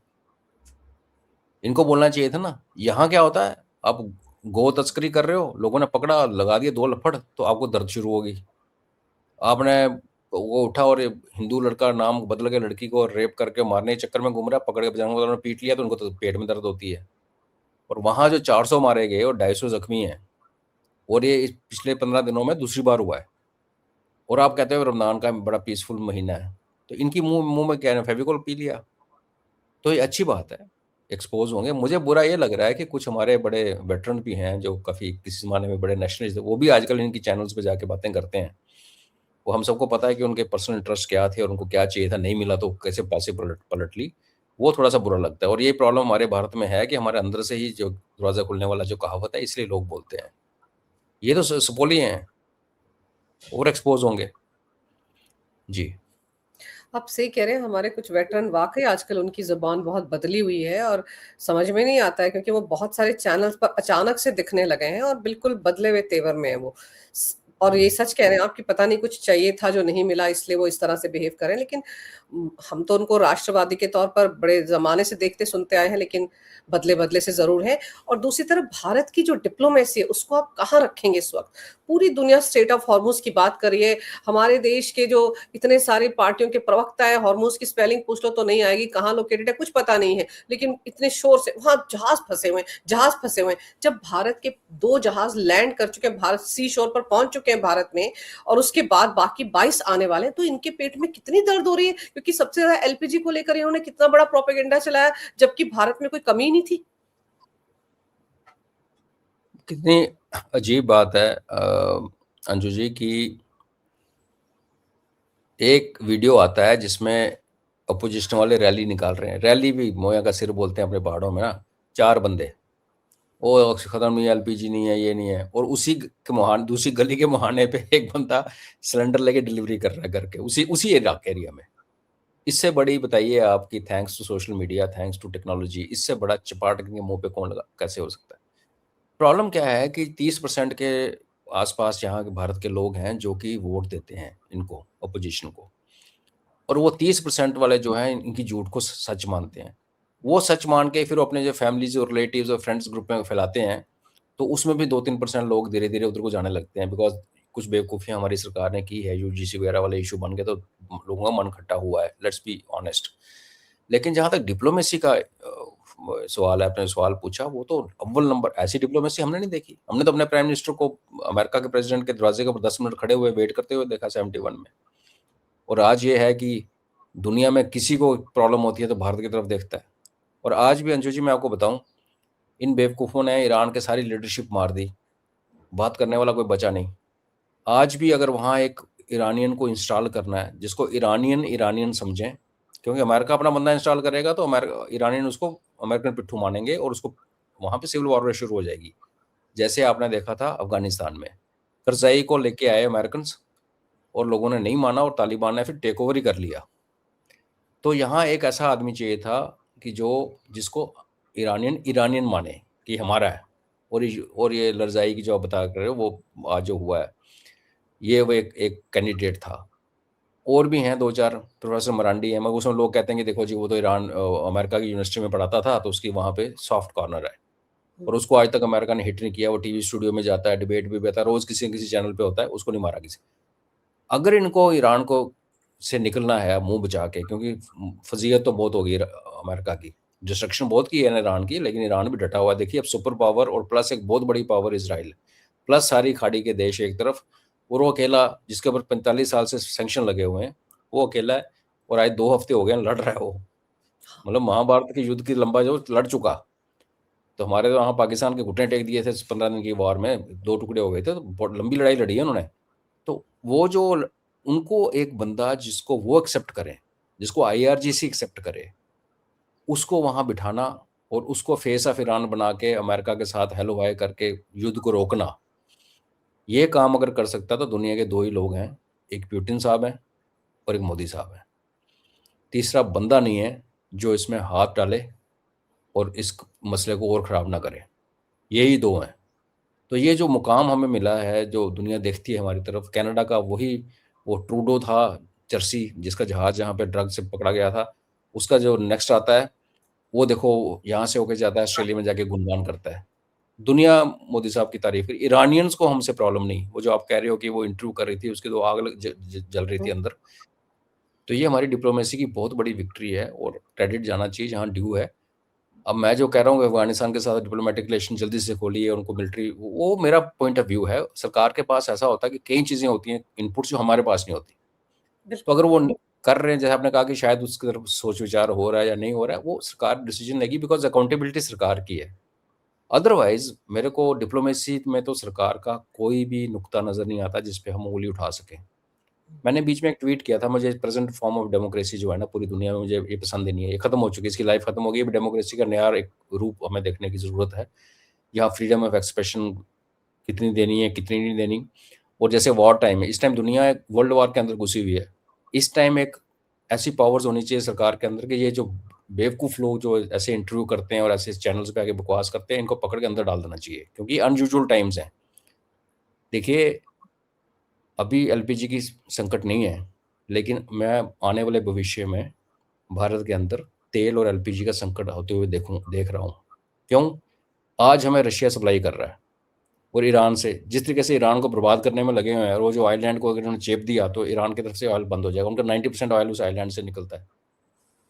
इनको बोलना चाहिए था ना। यहाँ क्या होता है, आप गो तस्करी कर रहे हो, लोगों ने पकड़ा, लगा दिया 2 लफड़, तो आपको दर्द शुरू होगी। आपने वो उठा और हिंदू लड़का नाम बदल के लड़की को रेप करके मारने के चक्कर में घूम रहा है, पकड़ के बजरंग वालों ने पीट लिया, तो उनको तो पेट में दर्द होती है। और वहाँ जो 400 मारे गए और 250 जख्मी हैं, और ये पिछले 15 दिनों में दूसरी बार हुआ है। और आप कहते हो रमजान का बड़ा पीसफुल महीना है, तो इनकी मुंह मुंह में क्या है, फेविकोल पी लिया। तो ये अच्छी बात है, एक्सपोज होंगे। मुझे बुरा ये लग रहा है कि कुछ हमारे बड़े वेटरन भी हैं जो काफ़ी किसी ज़माने में बड़े नेशनलिस्ट थे, वो भी आजकल इनकी चैनल्स पे जाके बातें करते हैं। वो हम सबको पता है कि उनके पर्सनल इंटरेस्ट क्या थे और उनको क्या चाहिए था, नहीं मिला तो कैसे पासे पलट पलट ली। वो थोड़ा-सा बुरा लगता है। और ये प्रॉब्लम हमारे भारत में है कि हमारे अंदर से ही जो दरवाज़ा खुलने वाला जो कहावत है, इसलिए लोग बोलते हैं। ये तो सपोली हैं, और एक्सपोज होंगे। जी। आप सही कह रहे हैं, हमारे कुछ वेटरन वाक़ई आजकल उनकी ज़ुबान बहुत बदली हुई है और समझ में नहीं आता है, क्योंकि वो बहुत सारे चैनल्स पर अचानक से दिखने लगे हैं और बिल्कुल बदले हुए तेवर में हैं वो। और ये सच कह रहे हैं आप कि पता नहीं कुछ चाहिए था जो नहीं मिला, इसलिए वो इस तरह से बिहेव कर रहे हैं। लेकिन हम तो उनको राष्ट्रवादी के तौर पर बड़े ज़माने से देखते सुनते आए हैं, लेकिन बदले-बदले से ज़रूर हैं। और दूसरी तरफ भारत की जो डिप्लोमेसी है, उसको आप कहाँ रखेंगे इस वक़्त? पूरी दुनिया स्ट्रेट ऑफ हॉर्मुज़ की बात कर रही है। हमारे देश के जो इतने सारी पार्टियों के प्रवक्ता है, हॉर्मुज़ की स्पेलिंग पूछ लो तो नहीं आएगी, कहाँ लोकेटेड है कुछ पता नहीं है, लेकिन इतने शोर से वहाँ जहाज़ फँसे हुए हैं, जहाज़ फँसे हुए हैं। जब भारत के 2 जहाज़ लैंड कर चुके हैं, भारत सी शोर पर पहुँच चुके हैं भारत में, और उसके बाद बाकी 22 आने वाले हैं, तो इनके पेट में कितनी दर्द हो रही है, क्योंकि सबसे ज़्यादा एलपीजी को लेकर इन्होंने कितना बड़ा प्रोपेगेंडा चलाया, जबकि भारत में कोई कमी ही नहीं थी। कितनी अजीब बात है अंजू जी, कि एक वीडियो आता है जिसमें अपोजिशन वाले रैली निकाल रहे हैं, रैली भी मोया का सिर बोलते हैं अपने पहाड़ों में ना, 4 बंदे, वो खत्म नहीं है, एलपीजी नहीं है, ये नहीं है, और उसी के मुहाने, दूसरी गली के मुहाने पे एक बंदा सिलेंडर लेके डिलीवरी कर रहा है घर के, उसी उसी एरिया में। इससे बड़ी बताइए आपकी, thanks to social media, thanks to technology, इससे बड़ा चपाट के मुंह पे कौन लगा, कैसे हो सकता है? प्रॉब्लम क्या है कि 30% के आसपास यहाँ के भारत के लोग हैं जो कि वोट देते हैं इनको, अपोजिशन को, और वो 30% वाले जो हैं इनकी झूठ को सच मानते हैं। वो सच मान के फिर अपने जो फैमिलीज और रिलेटिव्स और फ्रेंड्स ग्रुप में फैलाते हैं, तो उसमें भी 2-3% लोग धीरे धीरे उधर को जाने लगते हैं, बिकॉज कुछ बेवकूफ़ियाँ हमारी सरकार ने की है, यूजीसी वगैरह वाले इशू बन गए, तो लोगों का मन खट्टा हुआ है, लेट्स बी ऑनेस्ट। लेकिन जहाँ तक डिप्लोमेसी का सवाल है, आपने सवाल पूछा, वो तो अव्वल नंबर, ऐसी डिप्लोमेसी हमने नहीं देखी। हमने तो अपने प्राइम मिनिस्टर को अमेरिका के प्रेसिडेंट के दरवाजे के ऊपर 10 मिनट खड़े हुए वेट करते हुए देखा 71 में। और आज ये है कि दुनिया में किसी को प्रॉब्लम होती है तो भारत की तरफ देखता है। और आज भी अंशु जी मैं आपको बताऊं, इन बेवकूफ़ों ने ईरान के सारी लीडरशिप मार दी, बात करने वाला कोई बचा नहीं। आज भी अगर वहाँ एक ईरानियन को इंस्टॉल करना है, जिसको ईरानियन ईरानियन समझें, क्योंकि अमेरिका अपना बंदा इंस्टॉल करेगा तो अमेरिका ईरानियन उसको अमेरिकन पिट्ठू मानेंगे, और उसको वहाँ पे सिविल वॉर शुरू हो जाएगी, जैसे आपने देखा था अफगानिस्तान में। करजाई को लेके आए अमेरिकन, और लोगों ने नहीं माना, और तालिबान ने फिर टेक ओवर ही कर लिया। तो यहाँ एक ऐसा आदमी चाहिए था कि जिसको ईरानियन ईरानियन माने कि हमारा है। और ये लरजाई की जो आप बता कर रहे हो, वो आज जो हुआ है, ये वो एक कैंडिडेट था। और भी हैं 2-4, प्रोफेसर मरांडी है, मगर उसमें लोग कहते हैं कि देखो जी वो तो अमेरिका की यूनिवर्सिटी में पढ़ाता था, तो उसकी वहाँ पे सॉफ्ट कॉर्नर है, और उसको आज तक अमेरिका ने हिट नहीं किया। वो टीवी स्टूडियो में जाता है, डिबेट भी रहता है, रोज किसी न किसी चैनल पे होता है, उसको नहीं मारा किसी। अगर इनको ईरान को से निकलना है मुंह बचा के, क्योंकि फजीयत तो बहुत होगी अमेरिका की, डिस्ट्रक्शन बहुत की है ईरान की, लेकिन ईरान भी डटा हुआ है। देखिए अब सुपर पावर और प्लस एक बहुत बड़ी पावर इसराइल, प्लस सारी खाड़ी के देश एक तरफ, और वो अकेला जिसके ऊपर 45 साल से सेंक्शन लगे हुए हैं, वो अकेला है। और आज 2 हफ्ते हो गए लड़ रहा है वो, मतलब महाभारत के युद्ध की लंबा जो लड़ चुका। तो हमारे तो वहाँ पाकिस्तान के घुटने टेक दिए थे 15 दिन की वॉर में, 2 टुकड़े हो गए थे, तो बहुत लंबी लड़ाई लड़ी है उन्होंने। तो वो जो उनको एक बंदा जिसको वो एक्सेप्ट करें, जिसको आईआरजीसी एक्सेप्ट करे, उसको वहां बिठाना, और उसको फेस ऑफ ईरान बना के अमेरिका के साथ हेलो हाय करके युद्ध को रोकना, ये काम अगर कर सकता तो दुनिया के 2 ही लोग हैं, एक पुतिन साहब हैं और एक मोदी साहब हैं। तीसरा बंदा नहीं है जो इसमें हाथ डाले और इस मसले को और ख़राब ना करे। यही 2 हैं। तो ये जो मुकाम हमें मिला है, जो दुनिया देखती है हमारी तरफ, कनाडा का वही वो ट्रूडो था, जर्सी, जिसका जहाज़ जहाँ पे ड्रग से पकड़ा गया था, उसका जो नेक्स्ट आता है, वो देखो यहाँ से होके जाता है, ऑस्ट्रेलिया में जाके गुणगान करता है। दुनिया मोदी साहब की तारीफ करी। ईरानियंस को हमसे प्रॉब्लम नहीं। वो जो आप कह रहे हो कि वो इंटरव्यू कर रही थी, उसकी तो आग जल रही थी अंदर। तो ये हमारी डिप्लोमेसी की बहुत बड़ी विक्ट्री है, और क्रेडिट जाना चाहिए जहाँ ड्यू है। अब मैं जो कह रहा हूँ कि अफगानिस्तान के साथ डिप्लोमेटिक रिलेशन जल्दी से खोलिए, उनको मिलिट्री, वो मेरा पॉइंट ऑफ व्यू है। सरकार के पास ऐसा होता है कि कई चीज़ें होती हैं, इनपुट्स जो हमारे पास नहीं होती। तो बिल्कुल। अगर वो कर रहे हैं, जैसे आपने कहा कि शायद उसकी तरफ सोच विचार हो रहा है या नहीं हो रहा है, वो सरकार डिसीजन लेगी, बिकॉज अकाउंटेबिलिटी सरकार की है। अदरवाइज मेरे को डिप्लोमेसी में तो सरकार का कोई भी नुक्ता नज़र नहीं आता जिस पे हम उंगली उठा सकें। मैंने बीच में एक ट्वीट किया था, मुझे प्रेजेंट फॉर्म ऑफ डेमोक्रेसी जो है ना पूरी दुनिया में, मुझे ये पसंद ही नहीं है, ये खत्म हो चुकी है, इसकी लाइफ खत्म हो गई। डेमोक्रेसी का नया एक रूप हमें देखने की ज़रूरत है। यहाँ फ्रीडम ऑफ एक्सप्रेशन कितनी देनी है, कितनी नहीं देनी। और जैसे वॉर टाइम है, इस टाइम दुनिया एक वर्ल्ड वॉर के अंदर घुसी हुई है। इस टाइम एक ऐसी पावर्स होनी चाहिए सरकार के अंदर कि ये जो बेवकूफ़ लोग जो ऐसे इंटरव्यू करते हैं और ऐसे चैनल्स पे आके बकवास करते हैं, इनको पकड़ के अंदर डाल देना चाहिए, क्योंकि अनयूजुअल टाइम्स हैं। देखिए अभी एलपीजी की संकट नहीं है, लेकिन मैं आने वाले भविष्य में भारत के अंदर तेल और एलपीजी का संकट होते हुए देख रहा हूँ। क्यों? आज हमें रशिया सप्लाई कर रहा है, और ईरान से, जिस तरीके से ईरान को बर्बाद करने में लगे हुए हैं, और वो जो आइलैंड को अगर उन्होंने चेप दिया तो ईरान की तरफ से ऑयल बंद हो जाएगा। उनका 90% ऑयल उस आइलैंड से निकलता है,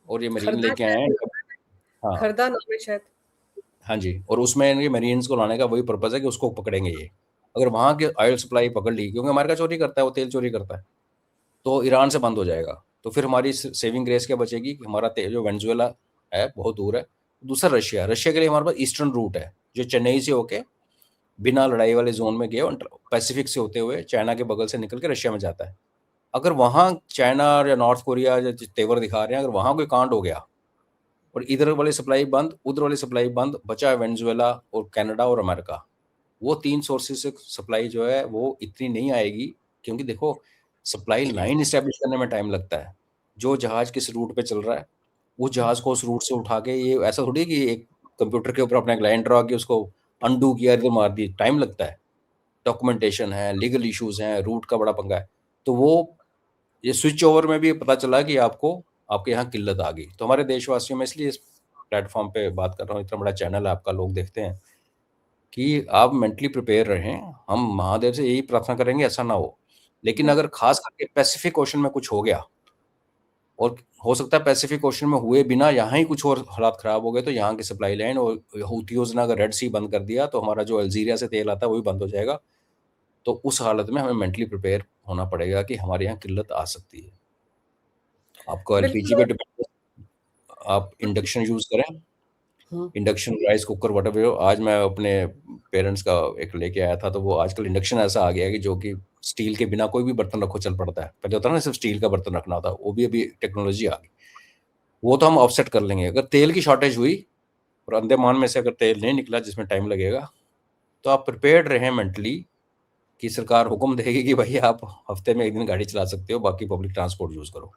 और ये मरीन खरदा लेके आए शायद, हैं। हाँ, खरदा नाम है शायद। हाँ जी, और उसमें ये मरीन्स को लाने का वही पर्पज़ है कि उसको पकड़ेंगे ये। अगर वहाँ की ऑयल सप्लाई पकड़ ली, क्योंकि अमेरिका चोरी करता है, वो तेल चोरी करता है, तो ईरान से बंद हो जाएगा। तो फिर हमारी सेविंग ग्रेस क्या बचेगी कि हमारा तेल जो वेनेजुएला है बहुत दूर है। दूसरा रशिया, रशिया के लिए हमारे पास ईस्टर्न रूट है, जो चेन्नई से होके बिना लड़ाई वाले जोन में गए, पैसिफिक से होते हुए चाइना के बगल से निकल के रशिया में जाता है। अगर वहाँ चाइना या नॉर्थ कोरिया जो तेवर दिखा रहे हैं, अगर वहाँ कोई कांड हो गया और इधर वाली सप्लाई बंद, उधर वाली सप्लाई बंद, बचा वेनेजुएला और कनाडा और अमेरिका, वो 3 सोर्सेज से सप्लाई जो है वो इतनी नहीं आएगी, क्योंकि देखो सप्लाई लाइन इस्टेब्लिश करने में टाइम लगता है। जो जहाज किस रूट पे चल रहा है, उस जहाज को उस रूट से उठा के, ये ऐसा थोड़ी है कि एक कंप्यूटर के ऊपर अपना एक लाइन ड्रा के उसको अनडू किया, इधर मार दी, टाइम लगता है। डॉक्यूमेंटेशन है, लीगल इश्यूज हैं, रूट का बड़ा पंगा है। तो वो ये स्विच ओवर में भी पता चला कि आपको आपके यहाँ किल्लत आ गई। तो हमारे देशवासियों में, इसलिए इस प्लेटफॉर्म पे बात कर रहा हूँ, इतना बड़ा चैनल है आपका, लोग देखते हैं, कि आप मेंटली प्रिपेयर रहें। हम महादेव से यही प्रार्थना करेंगे ऐसा ना हो। लेकिन अगर खास करके पैसिफिक ओशन में कुछ हो गया, और हो सकता है पैसिफिक ओशन में हुए बिना यहाँ ही कुछ और हालात खराब हो गए, तो यहाँ की सप्लाई लाइन, और हूथियोज ने अगर रेड सी बंद कर दिया तो हमारा जो अल्जीरिया से तेल आता है वो भी बंद हो जाएगा। तो उस हालत में हमें मेंटली प्रिपेयर होना पड़ेगा कि हमारे यहाँ किल्लत आ सकती है। आपको एलपीजी बिल्कुल। पे डिपेंड, आप इंडक्शन यूज करें, हुँ, इंडक्शन, राइस कुकर, व्हाटएवर। आज मैं अपने पेरेंट्स का एक लेके आया था, तो वो आजकल इंडक्शन ऐसा आ गया है कि जो कि स्टील के बिना कोई भी बर्तन रखो चल पड़ता है। पहले होता ना सिर्फ स्टील का बर्तन रखना था, वो भी अभी टेक्नोलॉजी आ गई। वो तो हम ऑफसेट कर लेंगे। अगर तेल की शॉर्टेज हुई और अंडमान में से अगर तेल नहीं निकला, जिसमें टाइम लगेगा, तो आप प्रिपेयर्ड रहें मेंटली कि सरकार हुक्म देगी कि भाई आप हफ्ते में 1 दिन गाड़ी चला सकते हो, बाकी पब्लिक ट्रांसपोर्ट यूज करो।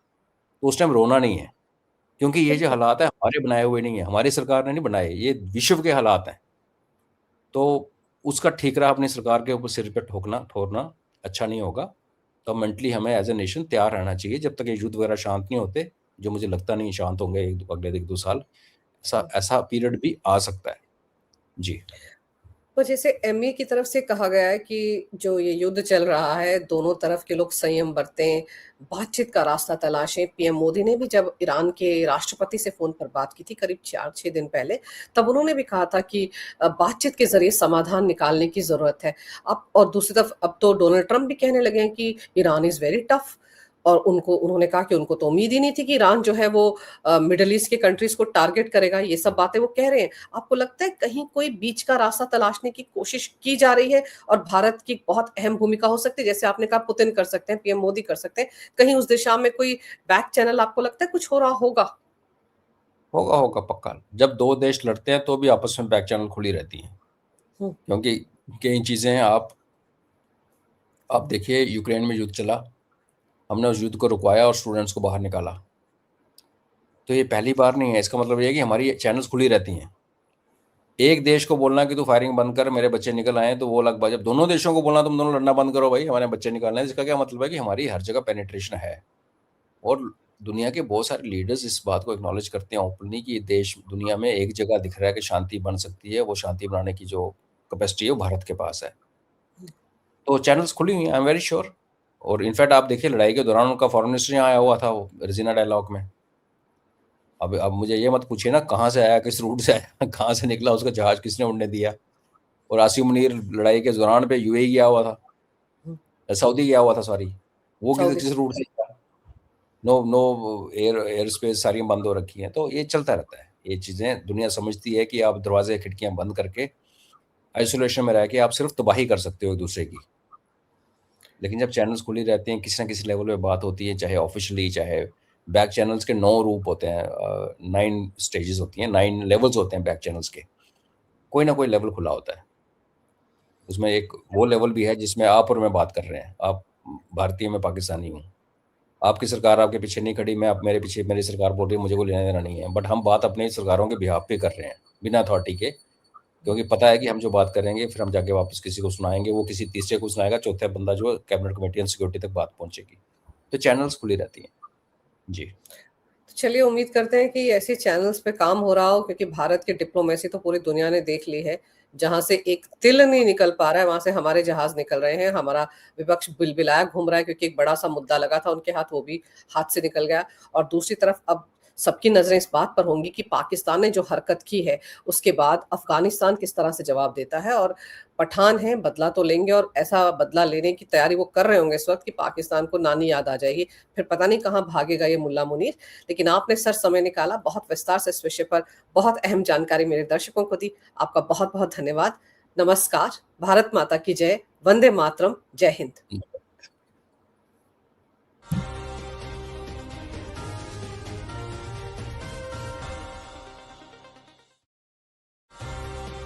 तो उस टाइम रोना नहीं है, क्योंकि ये जो बिल्कुल। हालात है हमारे बनाए हुए नहीं है, हमारी सरकार ने नहीं बनाए, ये विश्व के हालात हैं। तो उसका ठीकरा अपनी सरकार के ऊपर सिर पे ठोकना ठोरना अच्छा नहीं होगा। तो मेंटली हमें एज ए नेशन तैयार रहना चाहिए, जब तक ये युद्ध वगैरह शांत नहीं होते, जो मुझे लगता नहीं शांत होंगे अगले 1-2 साल। ऐसा ऐसा पीरियड भी आ सकता है। जी। तो जैसे एमई की तरफ से कहा गया है कि जो ये युद्ध चल रहा है, दोनों तरफ के लोग संयम बरतें, बातचीत का रास्ता तलाशें। पीएम मोदी ने भी जब ईरान के राष्ट्रपति से फ़ोन पर बात की थी करीब 4-6 दिन पहले, तब उन्होंने भी कहा था कि बातचीत के ज़रिए समाधान निकालने की ज़रूरत है। अब और दूसरी तरफ अब तो डोनाल्ड ट्रम्प भी कहने लगे हैं कि ईरान इज़ वेरी टफ, और उन्होंने कहा कि उनको तो उम्मीद ही नहीं थी कि ईरान जो है वो मिडल ईस्ट के कंट्रीज़ को टारगेट करेगा। ये सब बातें वो कह रहे हैं। आपको लगता है कहीं कोई बीच का रास्ता तलाशने की कोशिश की जा रही है और भारत की बहुत अहम भूमिका हो सकती है? जैसे आपने कहा पुतिन कर सकते हैं, पीएम मोदी कर सकते हैं। कहीं उस दिशा में कोई बैक चैनल आपको लगता है कुछ हो रहा होगा? होगा, होगा पक्का। जब 2 देश लड़ते हैं तो भी आपस में बैक चैनल खुली रहती हैं, हुँ, क्योंकि कई चीज़ें हैं। आप देखिए, यूक्रेन में युद्ध चला, हमने उस युद्ध को रुकवाया और स्टूडेंट्स को बाहर निकाला। तो ये पहली बार नहीं है। इसका मतलब ये है कि हमारी चैनल्स खुली रहती हैं। एक देश को बोलना कि तू फायरिंग बंद कर, मेरे बच्चे निकल आए, तो वो अलग बात। जब दोनों देशों को बोलना तुम दोनों लड़ना बंद करो भाई, हमारे बच्चे निकालना है, इसका क्या मतलब है कि हमारी हर जगह पेनिट्रेशन है। और दुनिया के बहुत सारे लीडर्स इस बात को एक्नॉलेज करते हैं ओपनली कि ये देश दुनिया में एक जगह दिख रहा है कि शांति बन सकती है, वो शांति बनाने की जो कैपेसिटी है वो भारत के पास है। तो चैनल्स खुली हुई हैं, आई एम वेरी श्योर। और इनफैक्ट आप देखिए, लड़ाई के दौरान उनका फॉरेन मिनिस्टर यहाँ आया हुआ था, वो रेजिना डायलॉग में। अब मुझे ये मत पूछिए ना कहाँ से आया, किस रूट से आया, कहाँ से निकला, उसका जहाज किसने उड़ने दिया। और आसिम मुनीर लड़ाई के दौरान पे यूएई गया हुआ था, हुँ, सऊदी गया हुआ था, सॉरी। वो किस सऊदी। किस रूट से गया? नो नो, एयर स्पेस सारी बंद हो रखी हैं। तो ये चलता रहता है। ये चीज़ें दुनिया समझती है कि आप दरवाजे खिड़कियां बंद करके आइसोलेशन में रह के आप सिर्फ तबाही कर सकते हो एक दूसरे की। लेकिन जब चैनल्स खुली रहती हैं, किसी ना किसी लेवल पे बात होती है, चाहे ऑफिशियली, चाहे बैक चैनल्स के 9 रूप होते हैं, 9 स्टेजेस होती हैं, 9 लेवल्स होते हैं बैक चैनल्स के। कोई ना कोई लेवल खुला होता है। उसमें एक वो लेवल भी है जिसमें आप और मैं बात कर रहे हैं। आप भारतीय, मैं पाकिस्तानी हूँ। आपकी सरकार आपके पीछे नहीं खड़ी, मैं आप मेरे पीछे, मेरी सरकार बोल रही है, मुझे कोई लेना देना नहीं है। बट हम बात अपनी सरकारों के बिहाफ पे कर रहे हैं, बिना अथॉरिटी के, क्योंकि पता है कि हम जो बात करेंगे फिर हम जाके वापस किसी को सुनाएंगे, वो किसी तीसरे को सुनाएगा, चौथा बंदा जो कैबिनेट कमेटी एंड सिक्योरिटी तक बात पहुंचेगी। तो चैनल्स खुली रहती हैं। जी। तो चलिए उम्मीद करते हैं कि ऐसे चैनल्स पे काम हो रहा हो, क्योंकि भारत की डिप्लोमेसी तो पूरी दुनिया ने देख ली है। जहाँ से एक तिल नहीं निकल पा रहा है, वहाँ से हमारे जहाज़ निकल रहे हैं। हमारा विपक्ष बिलबिलाया घूम रहा है, क्योंकि एक बड़ा-सा मुद्दा लगा था उनके हाथ, वो भी हाथ से निकल गया। और दूसरी तरफ अब सबकी नज़रें इस बात पर होंगी कि पाकिस्तान ने जो हरकत की है, उसके बाद अफ़गानिस्तान किस तरह से जवाब देता है। और पठान हैं, बदला तो लेंगे, और ऐसा बदला लेने की तैयारी वो कर रहे होंगे इस वक़्त कि पाकिस्तान को नानी याद आ जाएगी। फिर पता नहीं कहाँ भागेगा ये मुल्ला मुनीर। लेकिन आपने सर समय निकाला, बहुत विस्तार से इस विषय पर बहुत अहम जानकारी मेरे दर्शकों को दी। आपका बहुत-बहुत धन्यवाद। नमस्कार, भारत माता की जय, वंदे मातरम, जय हिंद।